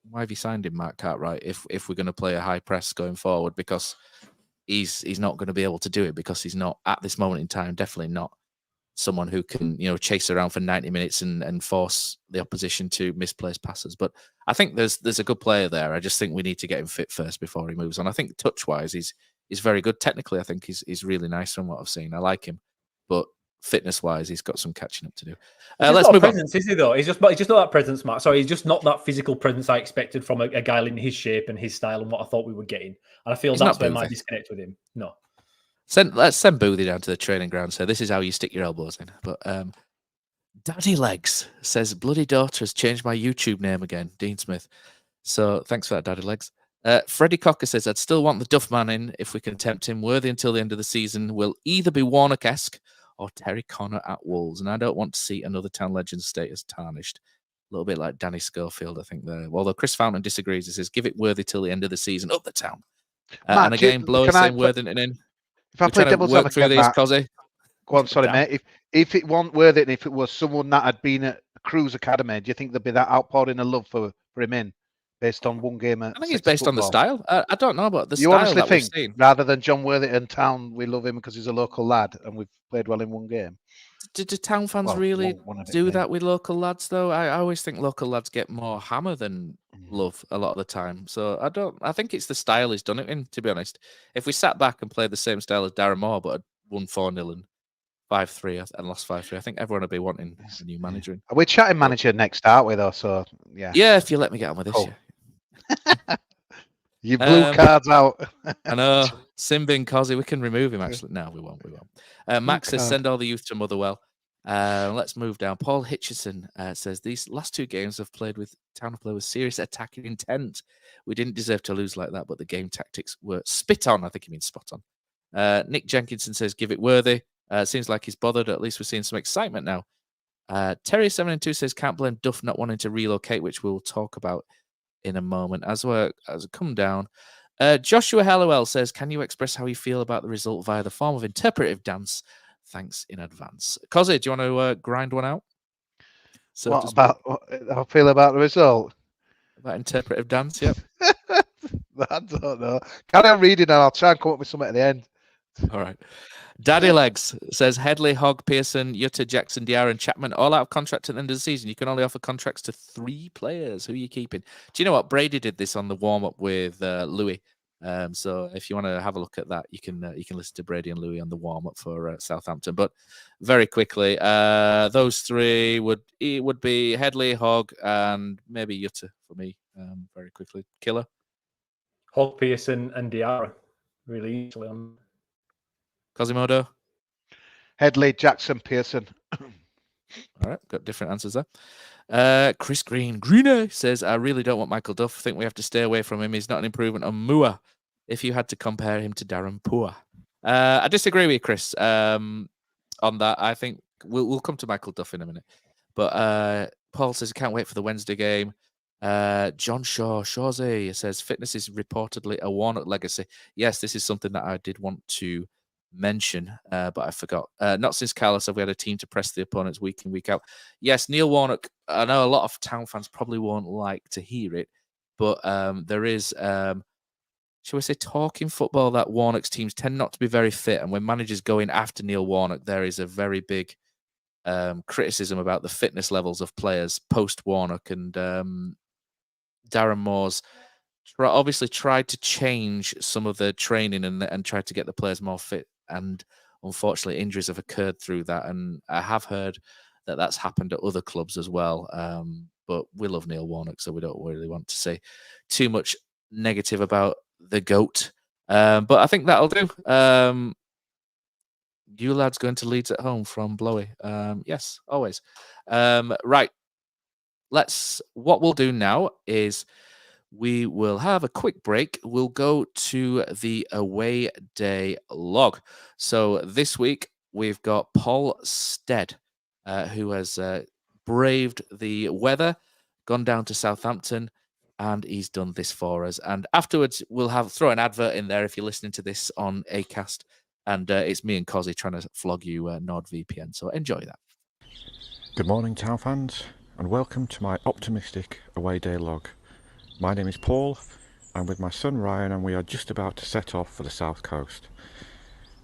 why have you signed him, Mark Cartwright? If we're going to play a high press going forward, because he's not going to be able to do it, because he's not at this moment in time, definitely not someone who can chase around for 90 minutes and force the opposition to misplaced passes. But I think there's a good player there. I just think we need to get him fit first before he moves on. I think touch wise he's very good. Technically, I think he's really nice from what I've seen. I like him, but fitness wise, he's got some catching up to do. Let's move presence, on. Is he though? He's just not that presence, Matt. Sorry, he's just not that physical presence I expected from a guy in his shape and his style and what I thought we were getting. And I feel he's that's where my disconnect with him. No. Let's send Boothie down to the training ground. So this is how you stick your elbows in. But Daddy Legs says, bloody daughter has changed my YouTube name again, Dean Smith. So thanks for that, Daddy Legs. Freddie Cocker says, I'd still want the Duff man in if we can tempt him. Worthy until the end of the season will either be Warnock-esque or Terry Connor at Wolves. And I don't want to see another Town Legend status tarnished. A little bit like Danny Schofield, I think, there. Although Chris Fountain disagrees. He says, give it Worthy till the end of the season. Up the Town. Matt, and again, Blow saying Worthington in. If I play devil's advocate, Cozzy. Go on, sorry, mate. If it wasn't Worthington, if it was someone that had been at Cruz Academy, do you think there'd be that outpouring of love for him in, based on one game? I think it's based on the style. I don't know about the style. You honestly think, rather than John Worthington Town, we love him because he's a local lad and we've played well in one game? Do Town fans really do that with local lads, though? I always think local lads get more hammer than love a lot of the time. So I think it's the style he's done it in, to be honest. If we sat back and played the same style as Darren Moore, but had won 4-0 and 5-3 and lost 5-3, I think everyone would be wanting a new manager. We're chatting manager next, aren't we, though? So, yeah. Yeah, if you let me get on with this. Cool. Yeah. You blew cards out. I know. Simbin Cozzy, we can remove him, actually. No, we won't. Max says, send all the youth to Motherwell. Let's move down. Paul Hitchison says, these last two games have played with Town of Play with serious attacking intent. We didn't deserve to lose like that, but the game tactics were spit on. I think he means spot on. Nick Jenkinson says, give it Worthy. Seems like he's bothered. At least we're seeing some excitement now. Terry7-2 says, can't blame Duff not wanting to relocate, which we'll talk about in a moment. As we come down, Joshua Hallowell says, can you express how you feel about the result via the form of interpretive dance? Thanks in advance. Cozzy, do you want to grind one out? So what about what I feel about the result? About interpretive dance, yep. I don't know. Carry on reading and I'll try and come up with something at the end. All right. Daddy Legs says, Headley, Hogg, Pearson, Yutta, Jackson, Diarra and Chapman all out of contract at the end of the season. You can only offer contracts to 3 players. Who are you keeping? Do you know what? Brady did this on the warm-up with Louis. So if you want to have a look at that, you can listen to Brady and Louis on the warm-up for Southampton. But very quickly, those 3 would be Headley, Hogg, and maybe Yutta for me. Very quickly. Killer? Hogg, Pearson and Diarra. Really easily on. Quasimodo? Headley, Jackson, Pearson. All right, got different answers there. Chris Greene says, I really don't want Michael Duff. I think we have to stay away from him. He's not an improvement on Mua if you had to compare him to Darren Poor. I disagree with you, Chris, on that. I think we'll come to Michael Duff in a minute. But Paul says, I can't wait for the Wednesday game. John Shawsey says, fitness is reportedly a Warnock legacy. Yes, this is something that I did want to mention, but I forgot. Not since Carlos have we had a team to press the opponents week in, week out. Yes, Neil Warnock, I know a lot of Town fans probably won't like to hear it, but there is, shall we say, talk in football that Warnock's teams tend not to be very fit, and when managers go in after Neil Warnock, there is a very big criticism about the fitness levels of players post-Warnock, and Darren Moore's obviously tried to change some of the training and tried to get the players more fit. And unfortunately, injuries have occurred through that. And I have heard that that's happened at other clubs as well. But we love Neil Warnock, so we don't really want to say too much negative about the GOAT. But I think that'll do. You lads going to Leeds at home from Blowy? Yes, always. Right. What we'll do now is we will have a quick break. We'll go to the away day log. So this week we've got Paul Stead, who has braved the weather, gone down to Southampton, and he's done this for us. And afterwards, we'll throw an advert in there if you're listening to this on Acast. And it's me and Kosi trying to flog you NordVPN. So enjoy that. Good morning, Town fans, and welcome to my optimistic away day log. My name is Paul. I'm with my son Ryan, and we are just about to set off for the south coast.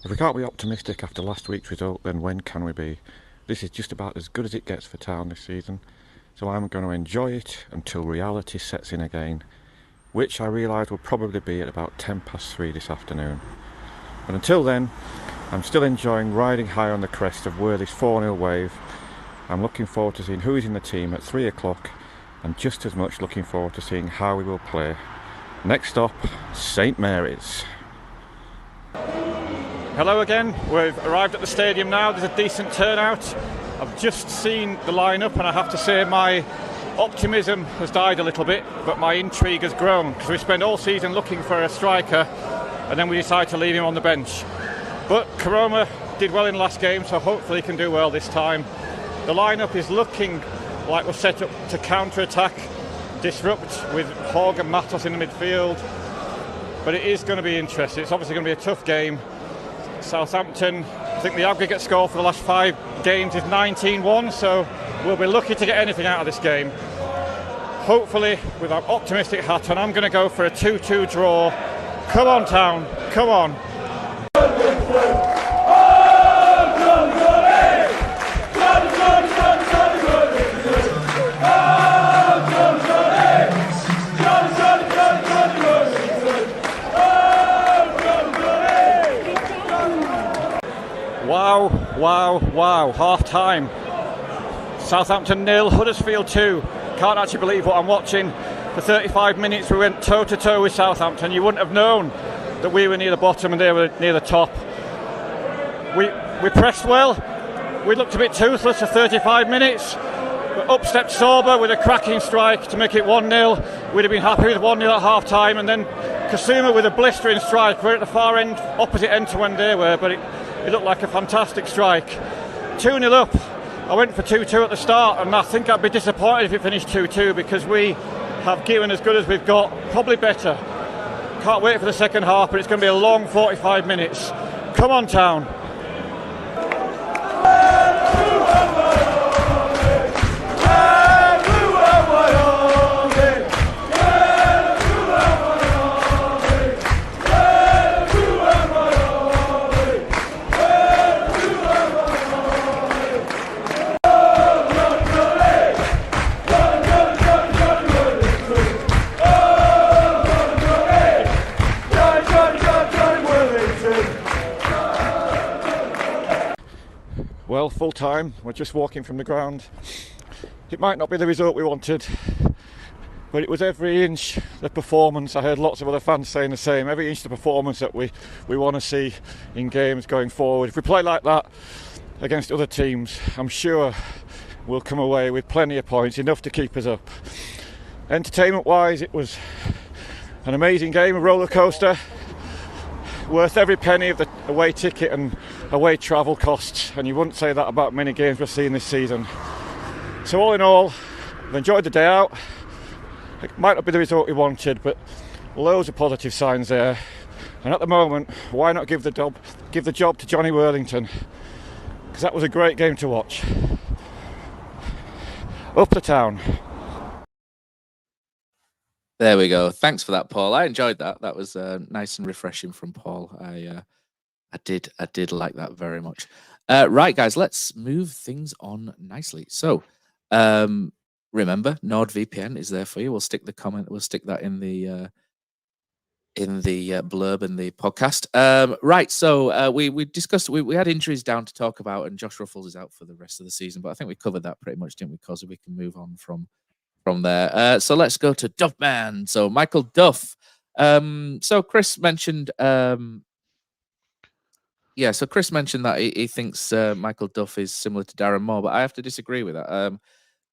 If we can't be optimistic after last week's result, then when can we be? This is just about as good as it gets for Town this season, so I'm going to enjoy it until reality sets in again, which I realise will probably be at about 3:10 this afternoon. But until then, I'm still enjoying riding high on the crest of Worthy's 4-0 wave. I'm looking forward to seeing who is in the team at 3 o'clock, and just as much looking forward to seeing how we will play. Next stop, St Mary's. Hello again, we've arrived at the stadium now. There's a decent turnout. I've just seen the lineup, and I have to say my optimism has died a little bit, but my intrigue has grown, because we spent all season looking for a striker, and then we decided to leave him on the bench. But Karoma did well in the last game, so hopefully he can do well this time. The lineup is looking like we're set up to counter-attack, disrupt with Hogg and Matos in the midfield. But it is going to be interesting. It's obviously going to be a tough game. Southampton, I think the aggregate score for the last 5 games is 19-1, so we'll be lucky to get anything out of this game. Hopefully, with our optimistic hat on, I'm going to go for a 2-2 draw. Come on, Town, come on. Wow, half time. Southampton 0, Huddersfield 2. Can't actually believe what I'm watching. For 35 minutes we went toe to toe with Southampton. You wouldn't have known that we were near the bottom and they were near the top. We pressed well. We looked a bit toothless for 35 minutes. But up stepped Sorba with a cracking strike to make it 1-0. We'd have been happy with 1-0 at half time, and then Kasuma with a blistering strike. We're at the far end, opposite end to when they were, but it looked like a fantastic strike. 2-0 up. I went for 2-2 at the start, and I think I'd be disappointed if it finished 2-2, because we have given as good as we've got, probably better. Can't wait for the second half, but it's going to be a long 45 minutes. Come on, Town. Well, full time, we're just walking from the ground. It might not be the result we wanted, but it was every inch the performance. I heard lots of other fans saying the same. Every inch the performance that we want to see in games going forward. If we play like that against other teams, I'm sure we'll come away with plenty of points, enough to keep us up. Entertainment wise, it was an amazing game, a roller coaster. Worth every penny of the away ticket and away travel costs, and you wouldn't say that about many games we're seeing this season. So all in all, I've enjoyed the day out. It might not be the result we wanted, but loads of positive signs there. And at the moment, why not give the job to Johnny Worthington? Because that was a great game to watch. Up the Town. There we go. Thanks for that, Paul. I enjoyed that. That was nice and refreshing from Paul. I did like that very much. Right, guys, let's move things on nicely. So, remember, NordVPN is there for you. We'll stick the comment. We'll stick that in the blurb in the podcast. Right. So we discussed. We had injuries down to talk about, and Josh Ruffles is out for the rest of the season. But I think we covered that pretty much, didn't we? Because we can move on from there. So let's go to Duffman. So Michael Duff. So Chris mentioned. So Chris mentioned that he thinks Michael Duff is similar to Darren Moore, but I have to disagree with that.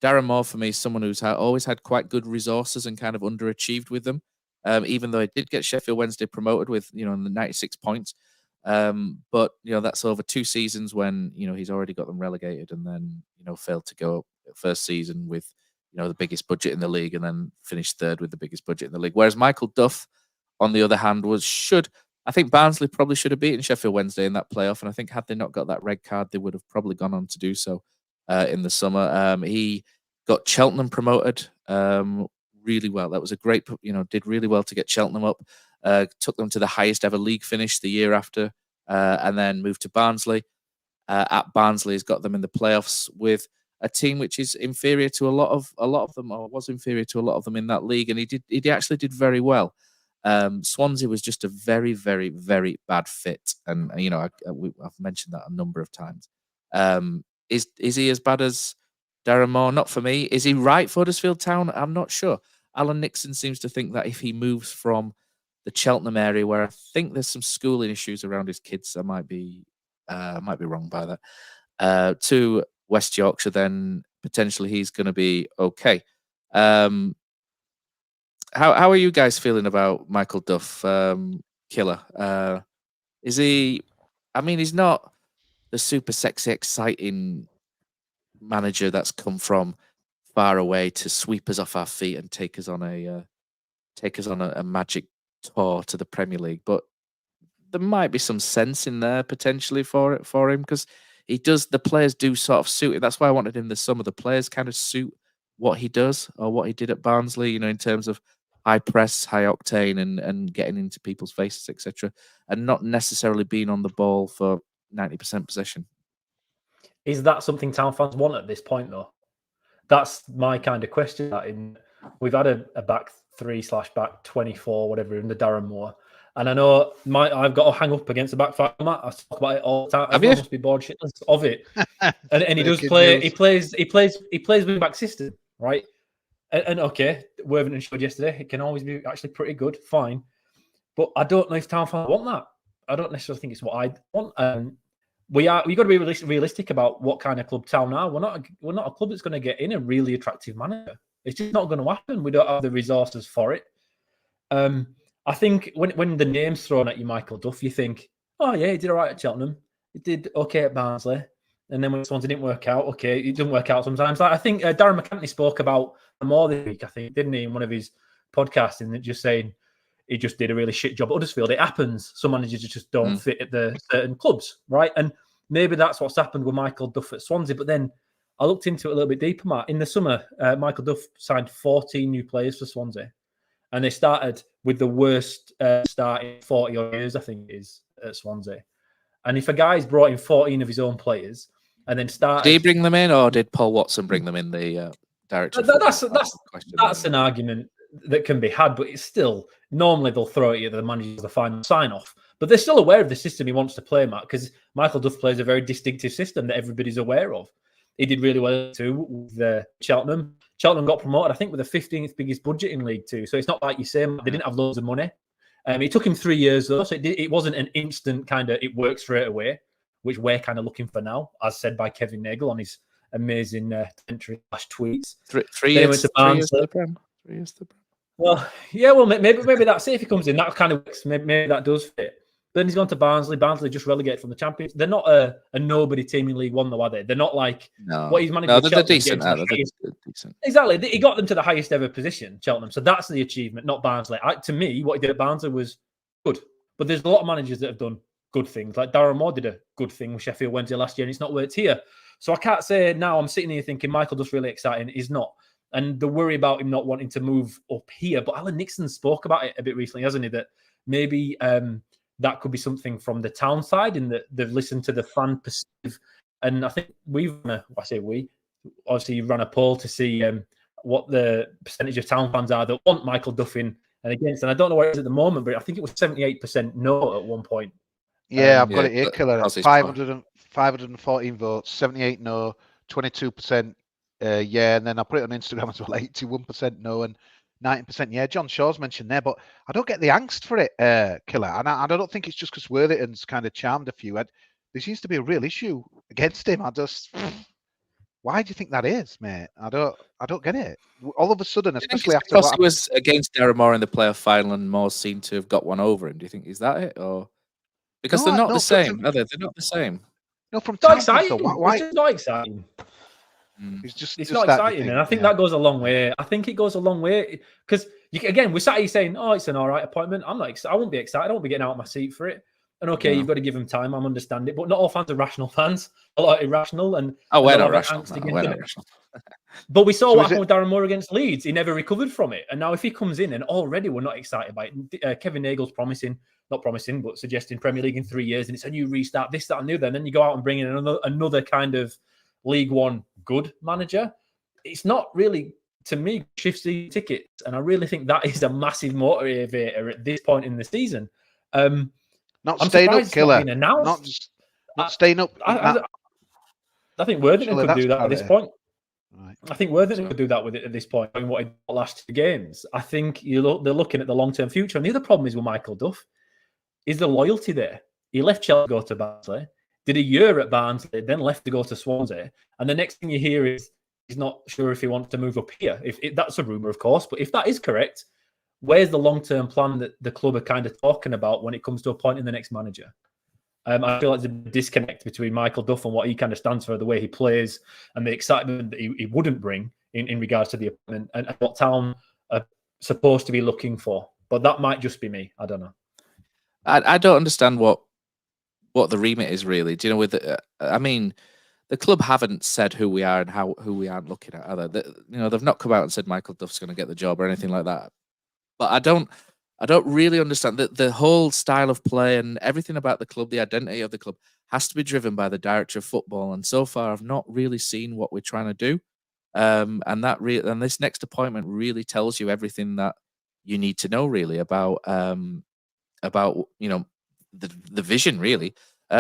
Darren Moore, for me, is someone who's always had quite good resources and kind of underachieved with them. Even though he did get Sheffield Wednesday promoted with, the 96 points. But, that's over 2 seasons when, he's already got them relegated and then, failed to go first season with, the biggest budget in the league and then finished third with the biggest budget in the league. Whereas Michael Duff, on the other hand, should I think Barnsley probably should have beaten Sheffield Wednesday in that playoff, and I think had they not got that red card, they would have probably gone on to do so in the summer. He got Cheltenham promoted really well. That was a great, did really well to get Cheltenham up. Took them to the highest ever league finish the year after, and then moved to Barnsley. At Barnsley, has got them in the playoffs with a team which is inferior to a lot of them, or was inferior to a lot of them in that league, and he actually did very well. Swansea was just a very, very, very bad fit, and I've mentioned that a number of times. Is he as bad as Darren Moore? Not for me. Is he right for Huddersfield Town? I'm not sure. Alan Nixon seems to think that if he moves from the Cheltenham area, where I think there's some schooling issues around his kids, I might be wrong by that, to West Yorkshire, then potentially he's going to be okay. How are you guys feeling about Michael Duff, Killer? Is he? I mean, he's not the super sexy, exciting manager that's come from far away to sweep us off our feet and take us on a magic tour to the Premier League. But there might be some sense in there potentially for him, because the players do sort of suit it. That's why I wanted him this summer. The players kind of suit what he does, or what he did at Barnsley, in terms of high press, high octane, and getting into people's faces, etc., and not necessarily being on the ball for 90% possession. Is that something Town fans want at this point, though? That's my kind of question. We've had a back 3/back 24, whatever, in the Darren Moore. And I know I've got to hang up against the back five. I talk about it all the time. Everyone must be bored shitless of it. and he does play. He plays with back system, right? And okay, Worthington showed yesterday it can always be actually pretty good, fine. But I don't know if Town fans want that. I don't necessarily think it's what I want. We've got to be realistic about what kind of club Town are. We're not a club that's going to get in a really attractive manager. It's just not going to happen. We don't have the resources for it. I think when the name's thrown at you, Michael Duff, you think, oh yeah, he did all right at Cheltenham. He did okay at Barnsley. And then when Swansea didn't work out, okay, it doesn't work out sometimes. I think Darren McCartney spoke about more this week, I think, didn't he, in one of his podcasts, and just saying he just did a really shit job at Huddersfield. It happens. Some managers just don't fit at the certain clubs, right? And maybe that's what's happened with Michael Duff at Swansea. But then I looked into it a little bit deeper, Matt. In the summer, Michael Duff signed 14 new players for Swansea. And they started with the worst start in 40 years, I think it is, at Swansea. And if a guy's brought in 14 of his own players and then started... Did he bring them in, or did Paul Watson bring them in, the director? That's an argument that can be had, but it's still... Normally they'll throw it at the manager's the final sign-off. But they're still aware of the system he wants to play, Matt, because Michael Duff plays a very distinctive system that everybody's aware of. He did really well too with Cheltenham. Cheltenham got promoted, I think, with the 15th biggest budget in League Two. So it's not like you say they didn't have loads of money. It took him 3 years, though, so it wasn't an instant kind of, it worked straight away, which we're kind of looking for now, as said by Kevin Nagel on his amazing entry/tweets. Three years to the Prem. 3 years to the Prem. Well, yeah, well, maybe that's it if he comes in. That kind of works. Maybe that does fit. Then he's gone to Barnsley. Barnsley just relegated from the Champions. They're not a nobody team in League One, though, are they? They're not like what he's managed. No, they're decent. They're decent. Exactly. He got them to the highest ever position, Cheltenham. So that's the achievement, not Barnsley. To me, what he did at Barnsley was good. But there's a lot of managers that have done good things. Like Darren Moore did a good thing with Sheffield Wednesday last year, and it's not worked here. So I can't say now I'm sitting here thinking Michael Duff's really exciting. He's not. And the worry about him not wanting to move up here. But Alan Nixon spoke about it a bit recently, hasn't he? That maybe... that could be something from the Town side, in that they've listened to the fan perspective. And I think obviously ran a poll to see what the percentage of Town fans are that want Michael Duff in and against. And I don't know where it is at the moment, but I think it was 78% no at one point. Yeah, I've got it here, Killer. 514 votes, 78 no, 22% yeah. And then I put it on Instagram as well, 81% no and 90% yeah. John Shaw's mentioned there, but I don't get the angst for it, Killer. And I don't think it's just because Worthington's kind of charmed a few. There seems to be a real issue against him. Why do you think that is, mate? I don't get it. All of a sudden, especially after because he was against Darren Moore in the playoff final, and Moore seemed to have got one over him. Do you think is that it, or because they're not the same? Are they? They're not the same. No, from not exciting. Why? It's not exciting. It's not exciting, and I think that goes a long way. I think it goes a long way because Again, we're sat here saying, "Oh, it's an all right appointment." I'm not. I won't be excited. I won't be getting out of my seat for it. And okay, you've got to give him time. I understand it, but not all fans are rational fans. A lot are irrational, and we're not rational. We're not rational. But we saw what happened with Darren Moore against Leeds. He never recovered from it, and now if he comes in and already we're not excited by it. Kevin Nagle's not promising, but suggesting Premier League in 3 years, and it's a new restart. This, that, and the other. And then you go out and bring in another kind of League One good manager. It's not really, to me, shifts the tickets, and I really think that is a massive motivator at this point in the season. Not staying up, Killer. Not staying up. I think Worthington could do that at this point. Right. I think Worthington could do that with it at this point. I mean, what he did the last 2 games, I think they're looking at the long-term future. And the other problem is with Michael Duff is the loyalty there. He left Chelsea to go to Barnsley, did a year at Barnsley, then left to go to Swansea. And the next thing you hear is he's not sure if he wants to move up here. If that's a rumour, of course. But if that is correct, where's the long-term plan that the club are kind of talking about when it comes to appointing the next manager? I feel like there's a disconnect between Michael Duff and what he kind of stands for, the way he plays, and the excitement that he wouldn't bring in regards to the appointment and what Town are supposed to be looking for. But that might just be me. I don't know. I don't understand what the remit is really. Do you know? I mean, the club haven't said who we are and who we aren't looking at. Are they? They've not come out and said Michael Duff's going to get the job or anything like that. But I don't really understand that the whole style of play and everything about the club, the identity of the club, has to be driven by the director of football. And so far, I've not really seen what we're trying to do. And this next appointment really tells you everything that you need to know really about the vision really.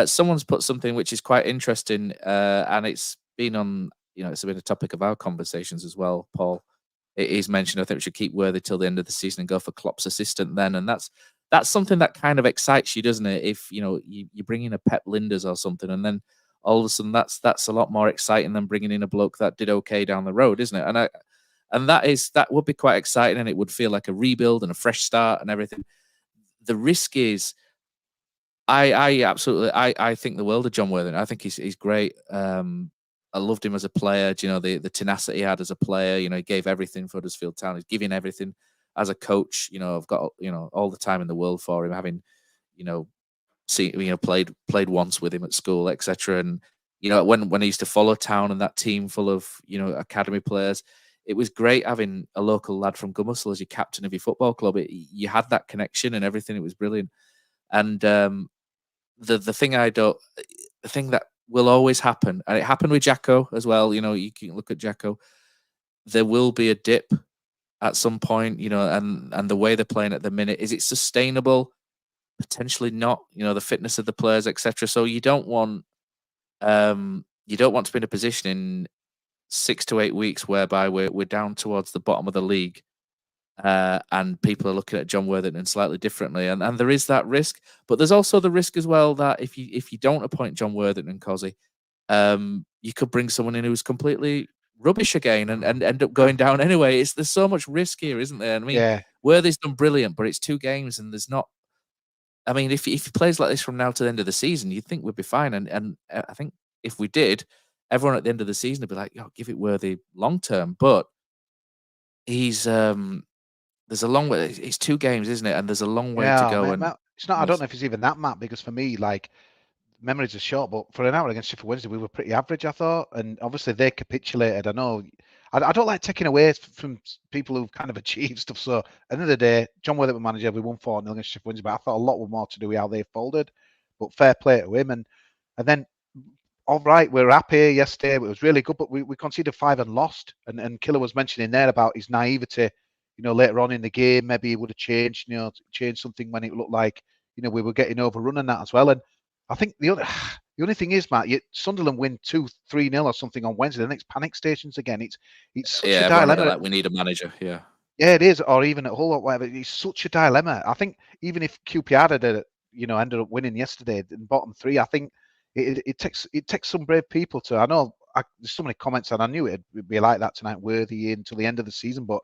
Someone's put something which is quite interesting, and it's been on. It's been a topic of our conversations as well, Paul. He's mentioned, I think we should keep Worthy till the end of the season and go for Klopp's assistant then. And that's something that kind of excites you, doesn't it? If, you bring in a Pep Linders or something, and then all of a sudden that's a lot more exciting than bringing in a bloke that did okay down the road, isn't it? And that would be quite exciting, and it would feel like a rebuild and a fresh start and everything. The risk is, I absolutely think the world of John Worthington. I think he's great. I loved him as a player. Do you know the tenacity he had as a player? He gave everything for Huddersfield Town. He's giving everything as a coach. I've got all the time in the world for him. Having played once with him at school, etc. And when I used to follow Town and that team full of academy players, it was great having a local lad from Gummersall as your captain of your football club. You had that connection and everything. It was brilliant. And the thing that will always happen, and it happened with Jacko as well. You can look at Jacko. There will be a dip at some point, and the way they're playing at the minute, is it sustainable? Potentially not. The fitness of the players, etc. So you don't want to be in a position in 6 to 8 weeks whereby we're down towards the bottom of the league, and people are looking at John Worthington slightly differently, and there is that risk. But there's also the risk as well that if you don't appoint John Worthington, Kosi, you could bring someone in who's completely rubbish again and end up going down anyway. There's so much risk here, isn't there? I mean, Worthy's done brilliant, but it's 2 games and there's not. I mean, if he plays like this from now to the end of the season, you'd think we'd be fine. And I think if we did, everyone at the end of the season would be like, give it Worthy long term. But he's there's a long way. It's 2 games, isn't it? And there's a long way to go. It's not. I don't know if it's even that, Matt, because for me, like, memories are short. But for an hour against Sheffield Wednesday, we were pretty average, I thought. And obviously they capitulated. I know. I don't like taking away from people who've kind of achieved stuff. So at the end of the day, John Worthington manager, we won 4-0 against Sheffield Wednesday. But I thought a lot more to do with how they folded. But fair play to him. And then, all right, we're happy yesterday. It was really good. But we conceded 5 and lost. And Killer was mentioning there about his naivety. Later on in the game, maybe he would have changed something when it looked like, we were getting overrun and that as well. And I think the only thing is, Matt, Sunderland win 2-3-0 or something on Wednesday. The next panic stations again. It's such a dilemma. Like we need a manager. Yeah, it is, or even at Hull or whatever. It's such a dilemma. I think even if QPR ended up winning yesterday in bottom 3, I think it takes some brave people to. I know there's so many comments, and I knew it'd be like that tonight, Worthy until the end of the season, but.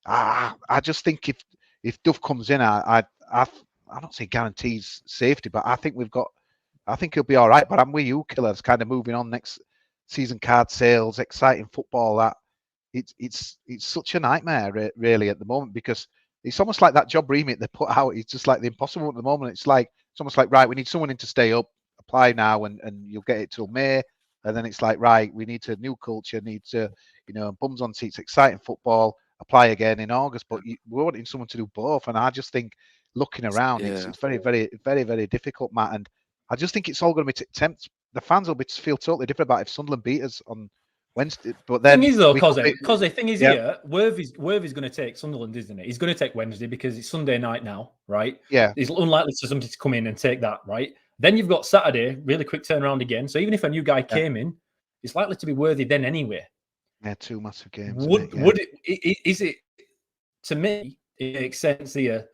I just think if Duff comes in, I don't say guarantees safety, but I think he'll be all right. But I'm with you, Killer. It's kind of moving on next season, card sales, exciting football. That it's such a nightmare really at the moment, because it's almost like that job remit they put out. It's just like the impossible at the moment. It's almost like, right, we need someone in to stay up, apply now, and you'll get it till May. And then it's like, right, we need a new culture, need to, bums on seats, exciting football, apply again in August. But we're wanting someone to do both. And I just think looking around, it's very, very, very, very difficult, Matt. And I just think it's all going to be the fans will feel totally different about if Sunderland beat us on Wednesday. But then thing is though, Kosi, thing is here, Worthy's going to take Sunderland, isn't it? He's going to take Wednesday because it's Sunday night now, right? Yeah. It's unlikely for somebody to come in and take that, right? Then you've got Saturday, really quick turnaround again. So even if a new guy came in, it's likely to be Worthy then anyway. Yeah, 2 massive games. Is it to me, it makes sense here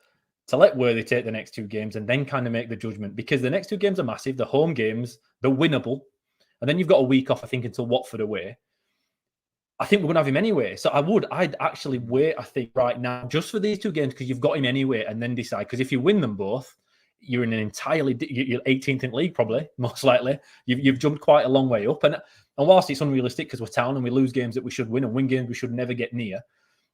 to let Worthy take the next 2 games and then kind of make the judgment, because the next 2 games are massive. The home games, they're winnable. And then you've got a week off, I think, until Watford away. I think we're going to have him anyway. So I'd actually wait, I think, right now, just for these 2 games, because you've got him anyway, and then decide. Because if you win them both, you're in an entirely, you're 18th in the league, probably, most likely. You've jumped quite a long way up. And whilst it's unrealistic because we're Town and we lose games that we should win and win games we should never get near,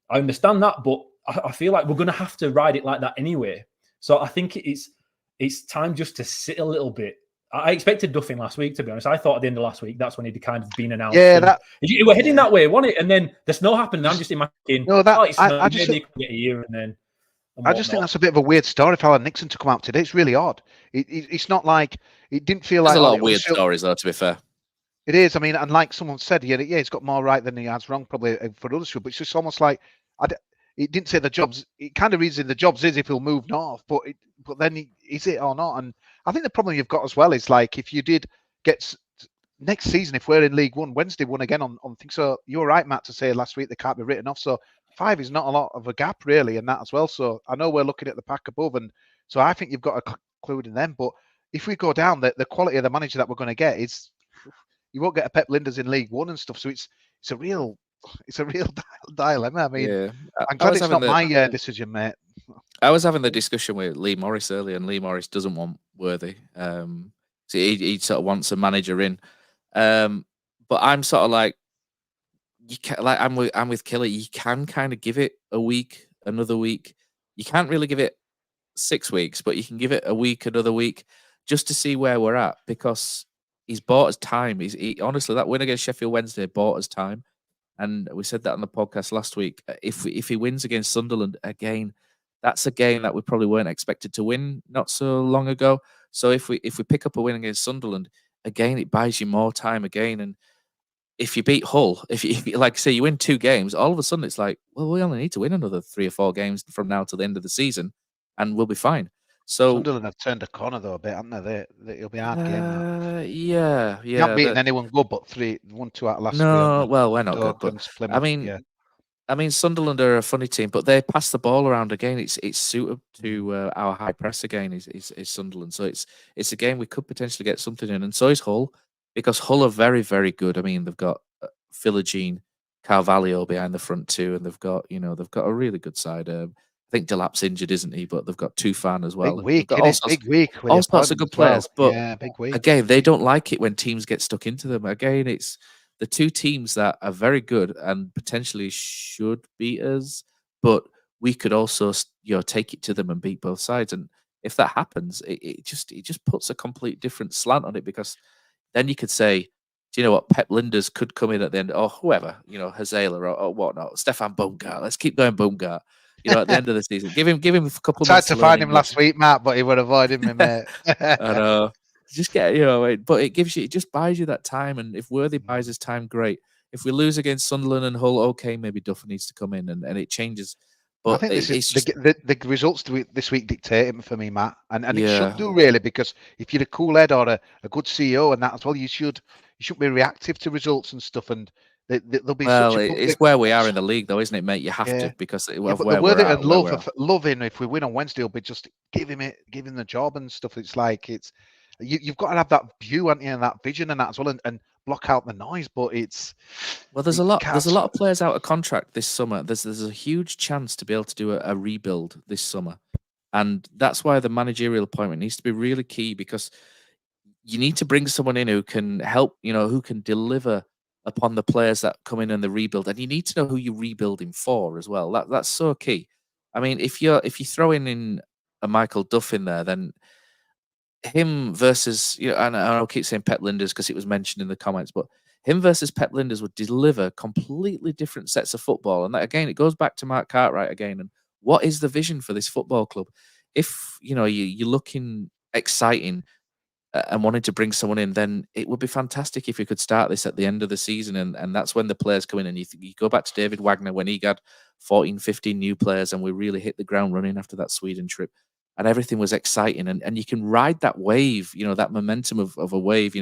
I understand that, but I feel like we're going to have to ride it like that anyway. So I think it's time just to sit a little bit. I expected Duff in last week, to be honest. I thought at the end of last week, that's when he'd kind of been announced. Yeah, we're heading that way, wasn't it? And then the snow happened. And I'm just imagining, I just get a year and then. I just think that's a bit of a weird story for Alan Nixon to come out today. It's really odd. It's not like, it didn't feel like... There's a lot of weird stories, though, to be fair. It is. I mean, and like someone said, he's got more right than he has wrong, probably for Huddersfield. But it's just almost like, it didn't say the jobs. It kind of reads in the jobs is if he'll move north, but then is it or not? And I think the problem you've got as well is like, if you did get next season, if we're in League One, Wednesday won again on things. So you're right, Matt, to say last week they can't be written off. So 5 is not a lot of a gap really in that as well. So I know we're looking at the pack above, and so I think you've got to include in them. But if we go down, the quality of the manager that we're going to get is, you won't get a Pep Linders in League One and stuff. So it's a real dilemma. I mean, I'm glad it's not my decision, mate. I was having the discussion with Lee Morris earlier, and Lee Morris doesn't want Worthy. So he sort of wants a manager in. But I'm sort of like, I'm with Killer. You can kind of give it a week, another week. You can't really give it 6 weeks, but you can give it a week, another week, just to see where we're at, because he's bought us time. Honestly, that win against Sheffield Wednesday bought us time. And we said that on the podcast last week. If he wins against Sunderland again, that's a game that we probably weren't expected to win not so long ago. So if we pick up a win against Sunderland again, it buys you more time again. And if you beat Hull, if you like say you win 2 games, all of a sudden it's like, well, we only need to win another 3 or 4 games from now to the end of the season, and we'll be fine. So Sunderland have turned a corner though a bit, haven't they? It'll be a hard game. Yeah. You haven't beaten anyone good, but 1-2 out of last 3. No, well, we're not good. But Plymouth, I mean, Sunderland are a funny team, but they pass the ball around again. It's suited to our high press again. Is Sunderland? So it's a game we could potentially get something in, and so is Hull, because Hull are very, very good. I mean, they've got Philogene, Carvalho behind the front too, and they've got a really good side. I think Delap's injured, isn't he? But they've got Tufan as well. Big week. All sorts of good players, but big week. Again, they don't like it when teams get stuck into them. Again, it's the 2 teams that are very good and potentially should beat us, but we could also, take it to them and beat both sides. And if that happens, it just puts a complete different slant on it, because then you could say, do you know what, Pep Linders could come in at the end, or whoever, Hazela or whatnot, Stefan Baumgart. Let's keep going, Baumgart. At the end of the season, give him a couple. I tried to find him last week, Matt, but he would avoid him, mate. I know. Just get, but it just buys you that time. And if Worthy buys us time, great. If we lose against Sunderland and Hull, okay, maybe Duff needs to come in and it changes. But I think the results this week dictate him for me, Matt, and it should do really, because if you're a cool head or a good CEO and that as well, you should be reactive to results and stuff, and there'll be. Well, it's where we are in the league, though, isn't it, mate? You have to, because of where we're at. Loving if we win on Wednesday will be just give him the job and stuff. It's like you've got to have that view, haven't you, and that vision and that as well, and block out the noise. But there's a lot of players out of contract this summer. There's a huge chance to be able to do a rebuild this summer, and that's why the managerial appointment needs to be really key, because you need to bring someone in who can help, who can deliver upon the players that come in and the rebuild, and you need to know who you're rebuilding for as well. That's so key. I mean, if you throw in a Michael Duff in there, then him versus, and I'll keep saying Pep Linders because it was mentioned in the comments, but him versus Pep Linders would deliver completely different sets of football. And that, again, it goes back to Mark Cartwright again. And what is the vision for this football club? If you're looking exciting and wanted to bring someone in, then it would be fantastic if you could start this at the end of the season. And that's when the players come in. And you go back to David Wagner when he got 14, 15 new players, and we really hit the ground running after that Sweden trip. And everything was exciting. And you can ride that wave, that momentum of a wave,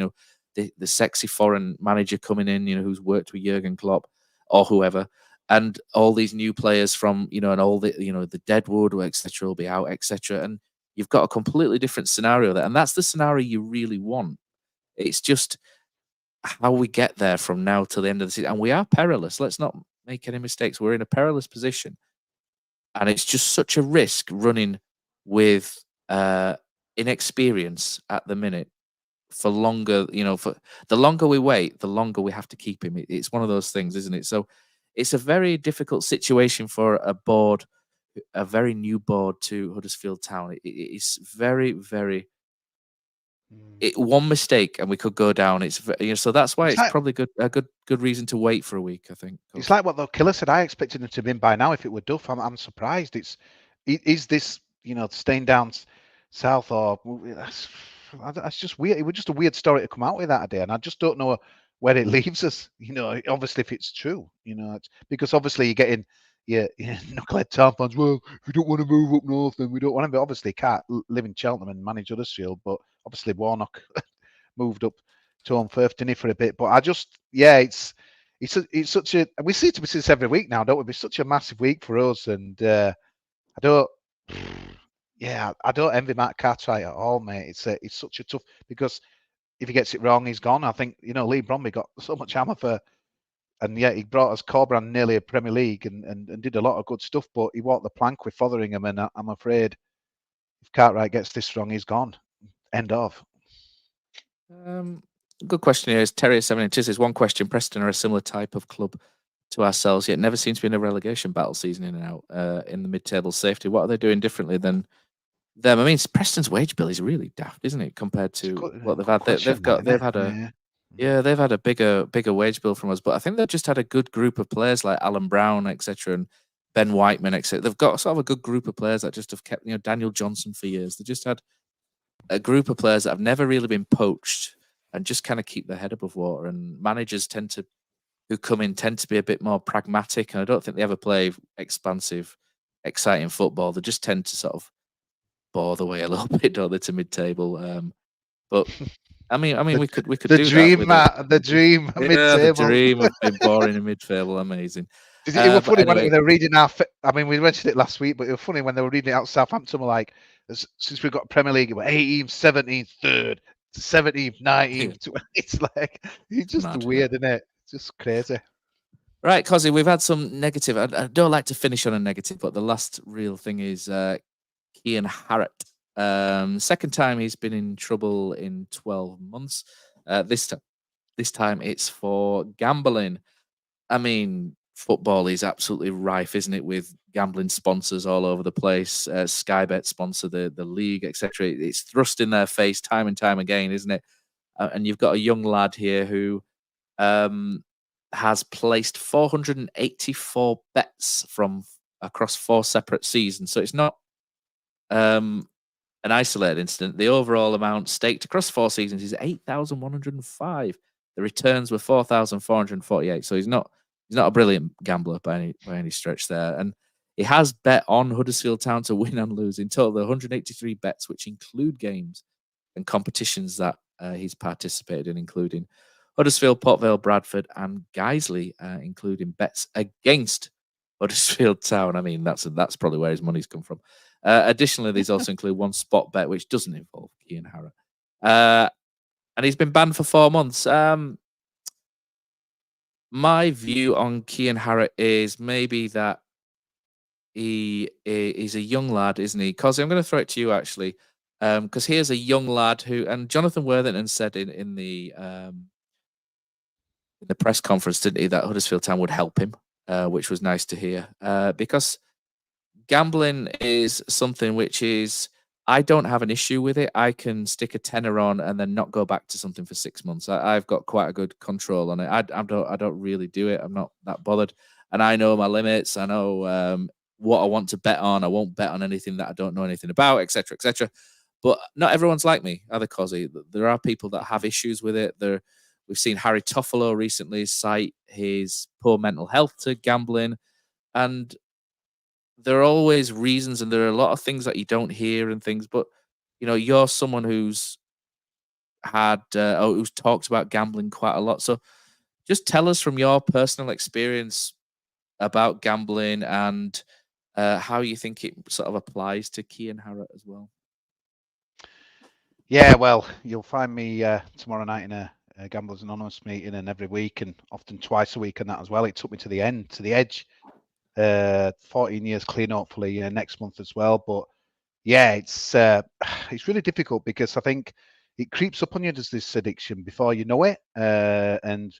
the sexy foreign manager coming in, who's worked with Jurgen Klopp or whoever. And all these new players from, and all the, the Deadwood, etc., will be out, etc. And you've got a completely different scenario there. And that's the scenario you really want. It's just how we get there from now till the end of the season. And we are perilous. Let's not make any mistakes. We're in a perilous position. And it's just such a risk running with inexperience at the minute for longer. For the longer we wait, the longer we have to keep him. It's one of those things, isn't it? So it's a very difficult situation for a board, a very new board to Huddersfield Town. It's very, very. One mistake and we could go down. It's so that's why it's probably a good reason to wait for a week. I think it's like what the Killer said. I expected him to be in by now. If it were Duff, I'm surprised. Is this staying down south or that's just weird. It was just a weird story to come out with that day, and I just don't know where it leaves us. Obviously if it's true, it's because obviously you're getting knucklehead town fans. Well, if we don't want to move up north, then we don't want to. But obviously can't live in Cheltenham and manage Huddersfield. But obviously Warnock moved up to Home Firth, didn't he, for a bit? But I just, it's such a. We see this every week now, don't we? It's such a massive week for us, and I don't envy Matt Cartwright at all, mate. It's such a tough, because if he gets it wrong, he's gone. I think Lee Bromby got so much hammer for. And he brought us Corberan nearly a Premier League and did a lot of good stuff, but he walked the plank with Fotheringham, and I'm afraid if Cartwright gets this wrong, he's gone. End of. Good question here is Terrier 72 says, one question: Preston are a similar type of club to ourselves, yet never seems to be in a relegation battle season in and out in the mid-table safety. What are they doing differently than them? I mean, Preston's wage bill is really daft, isn't it, compared to what they've had? They've had a bigger wage bill from us, but I think they've just had a good group of players like Alan Brown, etc., and Ben Whiteman, etc. They've got sort of a good group of players that just have kept, Daniel Johnson for years. They just had a group of players that have never really been poached and just kind of keep their head above water. And managers who come in tend to be a bit more pragmatic, and I don't think they ever play expansive, exciting football. They just tend to sort of bore the way a little bit, don't they, to mid-table. But I mean, we could the do dream, that Matt. The dream, the dream of being boring in mid-table. Amazing. It was funny when they were reading we mentioned it last week, but it was funny when they were reading it out. Southampton were like, since we've got Premier League, we're 18th, 17th, 3rd, 17th, 19th. It's like, it's just mad, weird, isn't it? It's just crazy. Right, Kosi, we've had some negative. I don't like to finish on a negative, but the last real thing is Kian Harrett. Second time he's been in trouble in 12 months. This time it's for gambling. I mean, football is absolutely rife, isn't it, with gambling sponsors all over the place. Sky Bet sponsor the league, etc. It's thrust in their face time and time again, isn't it? And you've got a young lad here who has placed 484 bets from across 4 separate seasons. So it's not an isolated incident. The overall amount staked across 4 seasons is 8,105. The returns were 4,448. So he's not a brilliant gambler by any stretch there. And he has bet on Huddersfield Town to win and lose. In total, 183 bets, which include games and competitions that he's participated in, including Huddersfield, Port Vale, Bradford, and Guiseley, including bets against Huddersfield Town. I mean, that's probably where his money's come from. Additionally, these also include one spot bet, which doesn't involve Kian Harrett. And he's been banned for 4 months. My view on Kian Harrett is maybe that he is a young lad, isn't he? Kosi, I'm going to throw it to you, actually, because here's a young lad who, and Jonathan Worthington said in the in the press conference, didn't he, that Huddersfield Town would help him, which was nice to hear. Because gambling is something which is, I don't have an issue with it. I can stick a tenner on and then not go back to something for 6 months. I've got quite a good control on it. I don't really do it. I'm not that bothered, and I know my limits. I know what I want to bet on. I won't bet on anything that I don't know anything about, etc., etc. But not everyone's like me, either, Kosi. There are people that have issues with it. We've seen Harry Toffolo recently cite his poor mental health to gambling, and there are always reasons, and there are a lot of things that you don't hear and things. But you're someone who's had who's talked about gambling quite a lot. So just tell us from your personal experience about gambling and how you think it sort of applies to Kian Harrett as well. Yeah, well, you'll find me tomorrow night in a Gamblers Anonymous meeting, and every week, and often twice a week, and that as well. It took me to the edge. 14 years clean, hopefully next month as well. But yeah, it's really difficult because I think it creeps up on you as this addiction before you know it. And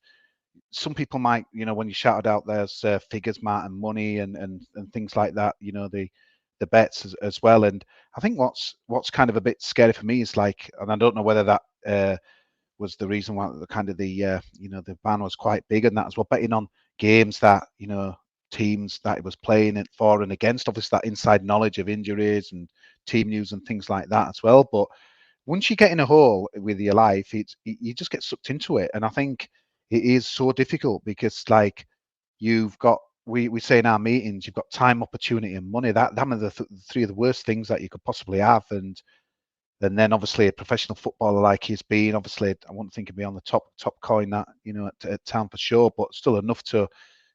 some people might, when you shouted out there's figures, Matt, and money and things like that, the bets as well. And I think what's kind of a bit scary for me is like, and I don't know whether that was the reason why the ban was quite big, and that as well, betting on games that teams that it was playing it for and against, obviously that inside knowledge of injuries and team news and things like that as well. But once you get in a hole with your life, you just get sucked into it. And I think it is so difficult because like you've got, we say in our meetings, you've got time, opportunity and money. That are the three of the worst things that you could possibly have. And then obviously a professional footballer like he's been, obviously I wouldn't think he'd be on the top coin that, at Town for sure, but still enough to,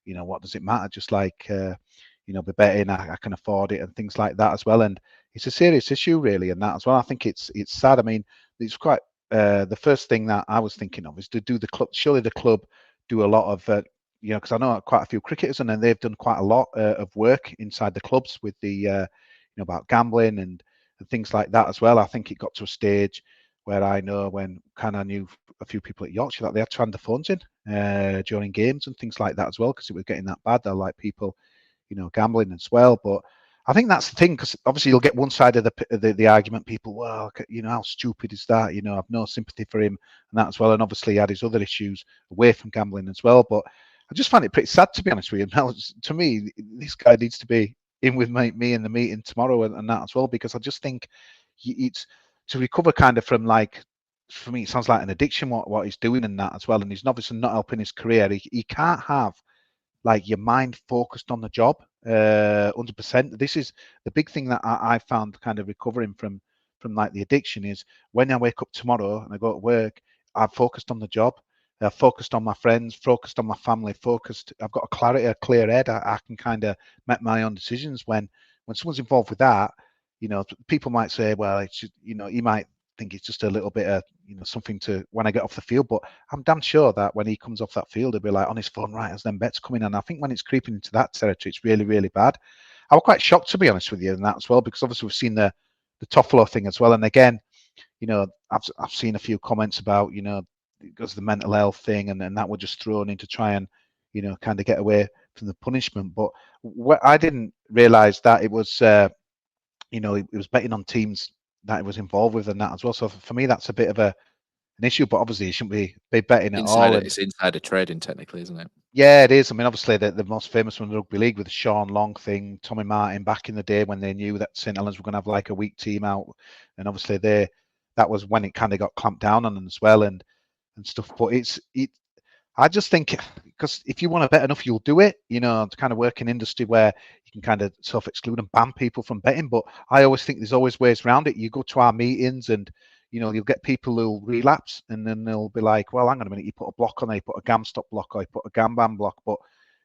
what does it matter? Just like, be betting, I can afford it and things like that as well. And it's a serious issue really, and that as well. I think it's sad. I mean, it's quite, the first thing that I was thinking of is to do the club, surely the club do a lot of, because I know quite a few cricketers and then they've done quite a lot of work inside the clubs with the, about gambling and things like that as well. I think it got to a stage where I know when kind of knew a few people at Yorkshire that they had to hand the phones in during games and things like that as well, because it was getting that bad. They're like people, gambling as well. But I think that's the thing, because obviously you'll get one side of the argument. People, well, how stupid is that? I've no sympathy for him and that as well. And obviously he had his other issues away from gambling as well. But I just find it pretty sad, to be honest with you. Now, to me, this guy needs to be in with me in the meeting tomorrow and that as well, because I just think it's to recover kind of from, like, for me, it sounds like an addiction what he's doing and that as well. And he's obviously not helping his career. He can't have like your mind focused on the job 100%. This is the big thing that I found kind of recovering from like the addiction is when I wake up tomorrow and I go to work, I've focused on the job. Focused on my friends, focused on my family, focused. I've got a clear head. I can kind of make my own decisions. When someone's involved with that, people might say, well, it's just, you might think it's just a little bit of, something to when I get off the field. But I'm damn sure that when he comes off that field, he'll be like on his phone, right, as them bets coming. And I think when it's creeping into that territory, it's really, really bad. I was quite shocked, to be honest with you, in that as well, because obviously we've seen the Toffolo thing as well. And again, I've seen a few comments about, because of the mental health thing, and that were just thrown in to try and, kind of get away from the punishment. But I didn't realise that it was, it was betting on teams that it was involved with and that as well. So for me, that's a bit of an issue. But obviously, you shouldn't be betting at all. It's insider trading, technically, isn't it? Yeah, it is. I mean, obviously, the most famous one in the rugby league with the Sean Long thing, Tommy Martin, back in the day when they knew that St Helens were going to have like a weak team out, and obviously that was when it kind of got clamped down on them as well and stuff. But I just think, because if you want to bet enough, you'll do it, to kind of work in industry where you can kind of self-exclude and ban people from betting. But I always think there's always ways around it. You go to our meetings and, you'll get people who'll relapse and then they'll be like, well, hang on a minute, you put a block on there, you put a GamStop block or you put a GamBan block. But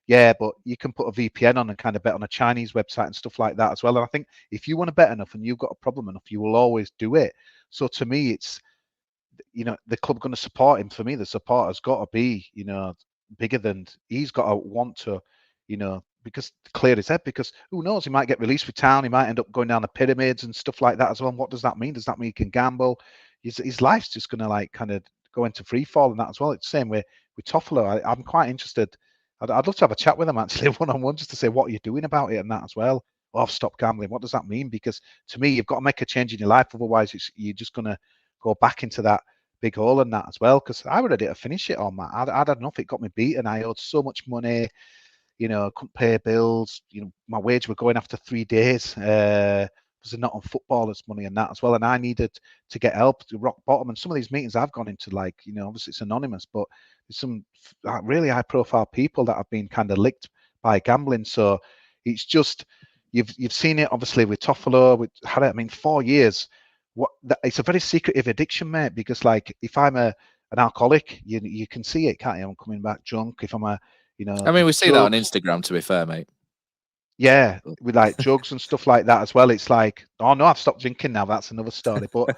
yeah, but you can put a VPN on and kind of bet on a Chinese website and stuff like that as well. And I think if you want to bet enough and you've got a problem enough, you will always do it. So to me, it's, the club going to support him. For me, the support has got to be, bigger than he's got to want to, because clear his head, because who knows, he might get released with Town, he might end up going down the pyramids and stuff like that as well. And what does that mean? Does that mean he can gamble? His life's just going to like kind of go into free fall and that as well. It's the same way Toffolo. I'm quite interested. I'd love to have a chat with him actually one-on-one just to say what you're doing about it and that as well. Oh, I've stopped gambling. What does that mean? Because to me, you've got to make a change in your life. Otherwise, you're just going to go back into that big hole and that as well. Because I were ready to finish it on that. I'd had enough. It got me beaten. I owed so much money. You know, I couldn't pay bills. You know, my wage were going after 3 days. Was not on footballers' money and that as well. And I needed to get help to rock bottom. And some of these meetings I've gone into, like, you know, obviously it's anonymous, but there's some really high-profile people that have been kind of licked by gambling. So it's just you've seen it obviously with Toffolo, with Harrett. I mean, 4 years. It's a very secretive addiction, mate. Because like if I'm an alcoholic, you can see it, can't you? I'm coming back drunk. If I'm I mean, we see that on Instagram. To be fair, mate. Yeah, with like drugs and stuff like that as well. It's like, oh no, I've stopped drinking now. That's another story. But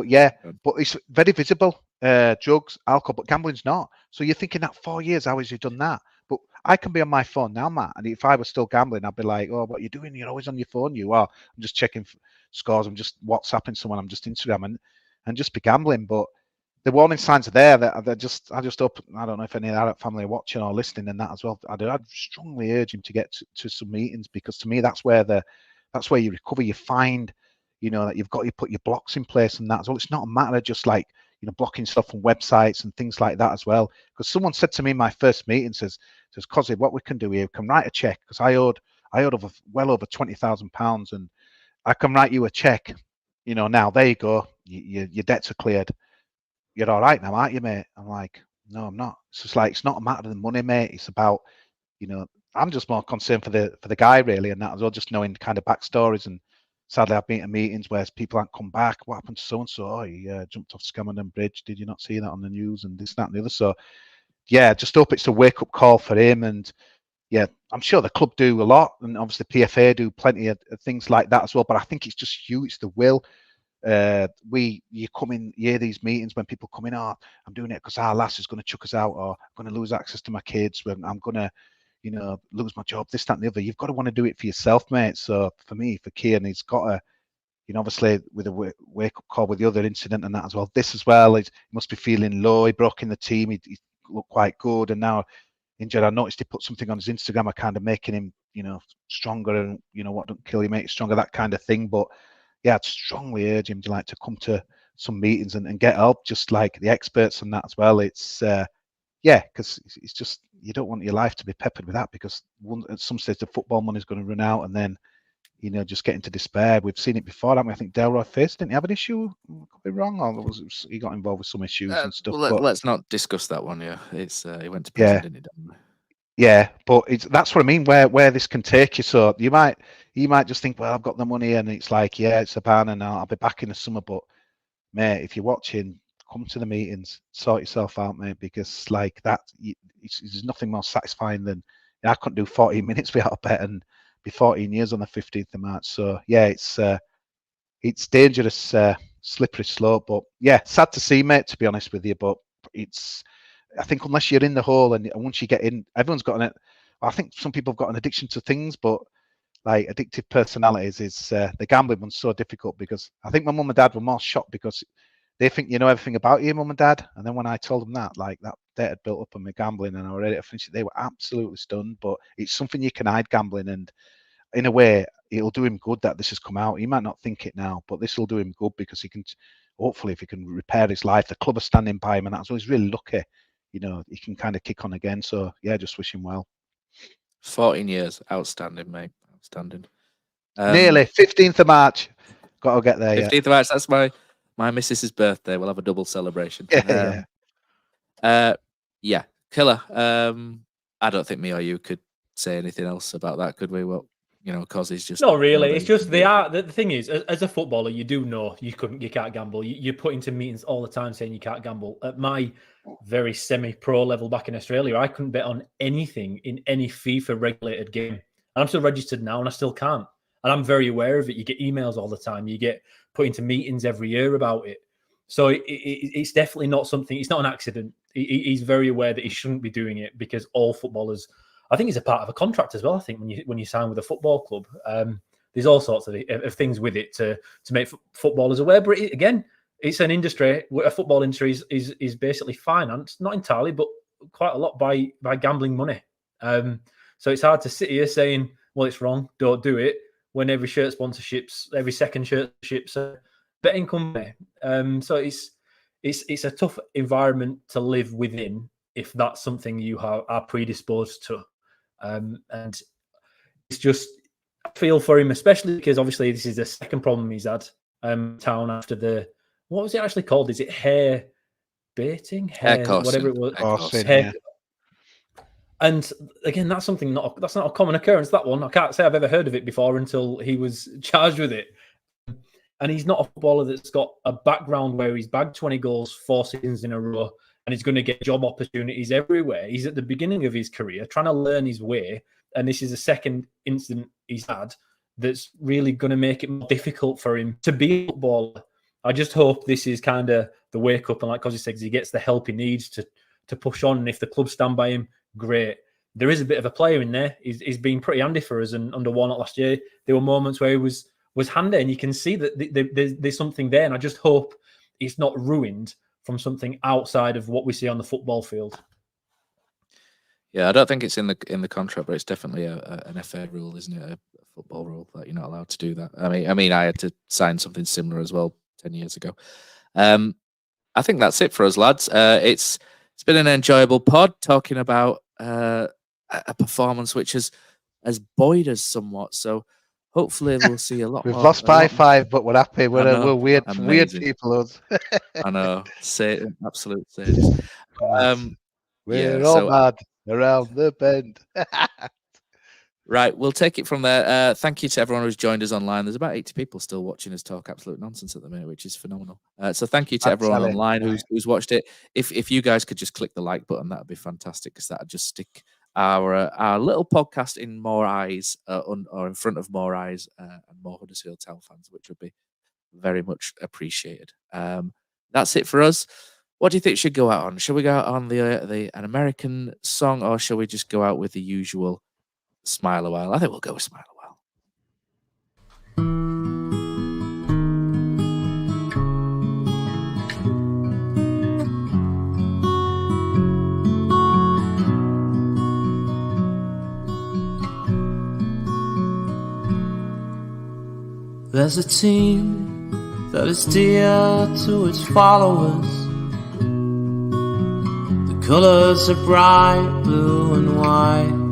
yeah, but it's very visible. Drugs, alcohol, but gambling's not. So you're thinking that 4 years, how has you done that? But I can be on my phone now, Matt. And if I was still gambling, I'd be like, oh, what are you doing? You're always on your phone. You are. I'm just checking scores. I'm just WhatsApping someone. I'm just Instagramming and just be gambling. But the warning signs are there. That I just hope. I don't know if any of that family are watching or listening and that as well. I'd strongly urge him to get to some meetings, because to me that's where you recover. You find, that you've got to put your blocks in place and that as well. It's not a matter of just like blocking stuff on websites and things like that as well. Because someone said to me in my first meeting, says Kosi, what we can do here, we can write a check, because I owed well over £20,000, and I can write you a check. Now there you go. Your debts are cleared. You're all right now, aren't you, mate? I'm like, no, I'm not. It's just like, it's not a matter of the money, mate. It's about, I'm just more concerned for the guy really, and that as well, just knowing kind of backstories. And sadly, I've been to meetings where people haven't come back. What happened to so and so? Oh, he jumped off Scammerden Bridge. Did you not see that on the news? And this, that, and the other. So, yeah, just hope it's a wake up call for him. And yeah, I'm sure the club do a lot, and obviously PFA do plenty of things like that as well. But I think it's just you. It's the will. You come in, you hear these meetings when people come in, oh, I'm doing it because our lass is going to chuck us out, or I'm going to lose access to my kids, I'm going to, lose my job, this, that, and the other. You've got to want to do it for yourself, mate. So for me, for Kian, he's got to, obviously with a wake-up call with the other incident and that as well, this as well, he must be feeling low. He broke in the team, he looked quite good, and now injured. I noticed he put something on his Instagram, kind of making him, stronger, and, what don't kill you, make you stronger, that kind of thing. But yeah, I'd strongly urge him to come to some meetings and get help, just like the experts on that as well. It's because it's just, you don't want your life to be peppered with that, because at some stage the football money is going to run out, and then just get into despair. We've seen it before, haven't we? I think Delroy Face, didn't he have an issue? Could be wrong, or he got involved with some issues and stuff. Well, let's not discuss that one. Yeah, it's he went to prison, didn't he? Yeah, but that's what I mean. Where this can take you. So you might just think, well, I've got the money, and it's like, yeah, it's a ban, and I'll be back in the summer. But mate, if you're watching, come to the meetings, sort yourself out, mate, because like that, there's nothing more satisfying than I couldn't do 14 minutes without a bet and be 14 years on the 15th of March. So yeah, it's dangerous, slippery slope. But yeah, sad to see, mate, to be honest with you. But I think unless you're in the hole, and once you get in, everyone's got it. I think some people have got an addiction to things, but like addictive personalities is the gambling one's so difficult, because I think my mum and dad were more shocked because they think you know everything about you, mum and dad. And then when I told them that, like that debt had built up on me gambling and I was ready to finish it, they were absolutely stunned. But it's something you can hide, gambling, and in a way, it'll do him good that this has come out. He might not think it now, but this will do him good, because he can, hopefully, if he can repair his life, the club are standing by him, and that's why he's really lucky. He can kind of kick on again. So yeah, just wish him well. 14 years, outstanding, mate, outstanding. Nearly 15th of March. Got to get there. 15th of March. That's my missus's birthday. We'll have a double celebration. Yeah. Killer. I don't think me or you could say anything else about that, could we? Well, because he's just not really. It's just the thing is, as a footballer, you do know you can't gamble. You're put into meetings all the time saying you can't gamble. At my very semi-pro level back in Australia, I couldn't bet on anything in any FIFA regulated game, and I'm still registered now, and I still can't. And I'm very aware of it. You get emails all the time. You get put into meetings every year about it. So it's definitely not something. It's not an accident. He's very aware that he shouldn't be doing it, because all footballers, I think, it's a part of a contract as well. I think when you sign with a football club, there's all sorts of things with it to make footballers aware. But again, it's an industry. A football industry is basically financed, not entirely, but quite a lot by gambling money. So it's hard to sit here saying, well, it's wrong, don't do it, when every shirt sponsorships, every second shirt ships a betting company. So it's a tough environment to live within if that's something you are predisposed to. And it's just, I feel for him, especially because obviously this is the second problem he's had, Town, after what was it actually called? Is it hair baiting? Hair coursing. Whatever it was. Coursing, Hair. yeah. And again, that's something that's not a common occurrence, that one. I can't say I've ever heard of it before until he was charged with it. And he's not a footballer that's got a background where he's bagged 20 goals 4 seasons in a row and he's going to get job opportunities everywhere. He's at the beginning of his career trying to learn his way. And this is the second incident he's had that's really going to make it more difficult for him to be a footballer. I just hope this is kind of the wake up. And like Kosi says, he gets the help he needs to push on. And if the club stand by him, great. There is a bit of a player in there. He's been pretty handy for us. And under Warnock last year, there were moments where he was handy, and you can see that there's something there. And I just hope it's not ruined from something outside of what we see on the football field. Yeah, I don't think it's in the contract, but it's definitely an FA rule, isn't it? A football rule that you're not allowed to do that. I mean, I had to sign something similar as well 10 years ago. I think that's it for us, lads. It's been an enjoyable pod talking about a performance which has buoyed us somewhat. So hopefully we'll see a lot. We've lost by 5, but we're happy. We're weird people. Us. I know. Absolute sadist. We're all mad around the bend. Right, we'll take it from there. Thank you to everyone who's joined us online. There's about 80 people still watching us talk absolute nonsense at the minute, which is phenomenal. So thank you to everyone online who's watched it. If you guys could just click the like button, that would be fantastic, because that would just stick our little podcast in more eyes, or in front of more eyes, and more Huddersfield Town fans, which would be very much appreciated. That's it for us. What do you think should go out on? Shall we go out on an American song, or shall we just go out with the usual Smile a While? I think we'll go with Smile a While. There's a team that is dear to its followers. The colours are bright blue and white.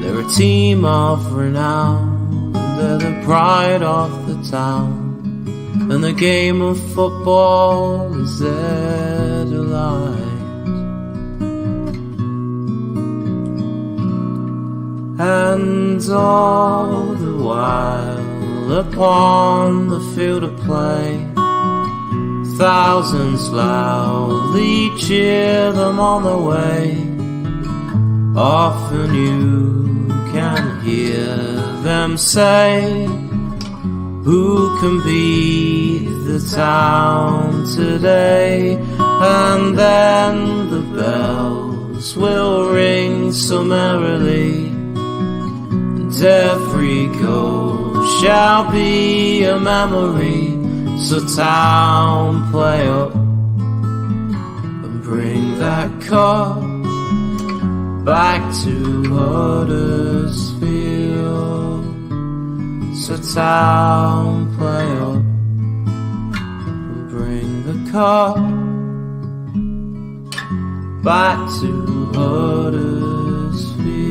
They're a team of renown, they're the pride of the town, and the game of football is their delight. And all the while upon the field of play, thousands loudly cheer them on the way. Often you can hear them say, who can beat the town today? And then the bells will ring so merrily, and every goal shall be a memory. So town, play up and bring that cup back to Huddersfield. So town, play up and bring the cup back to Huddersfield.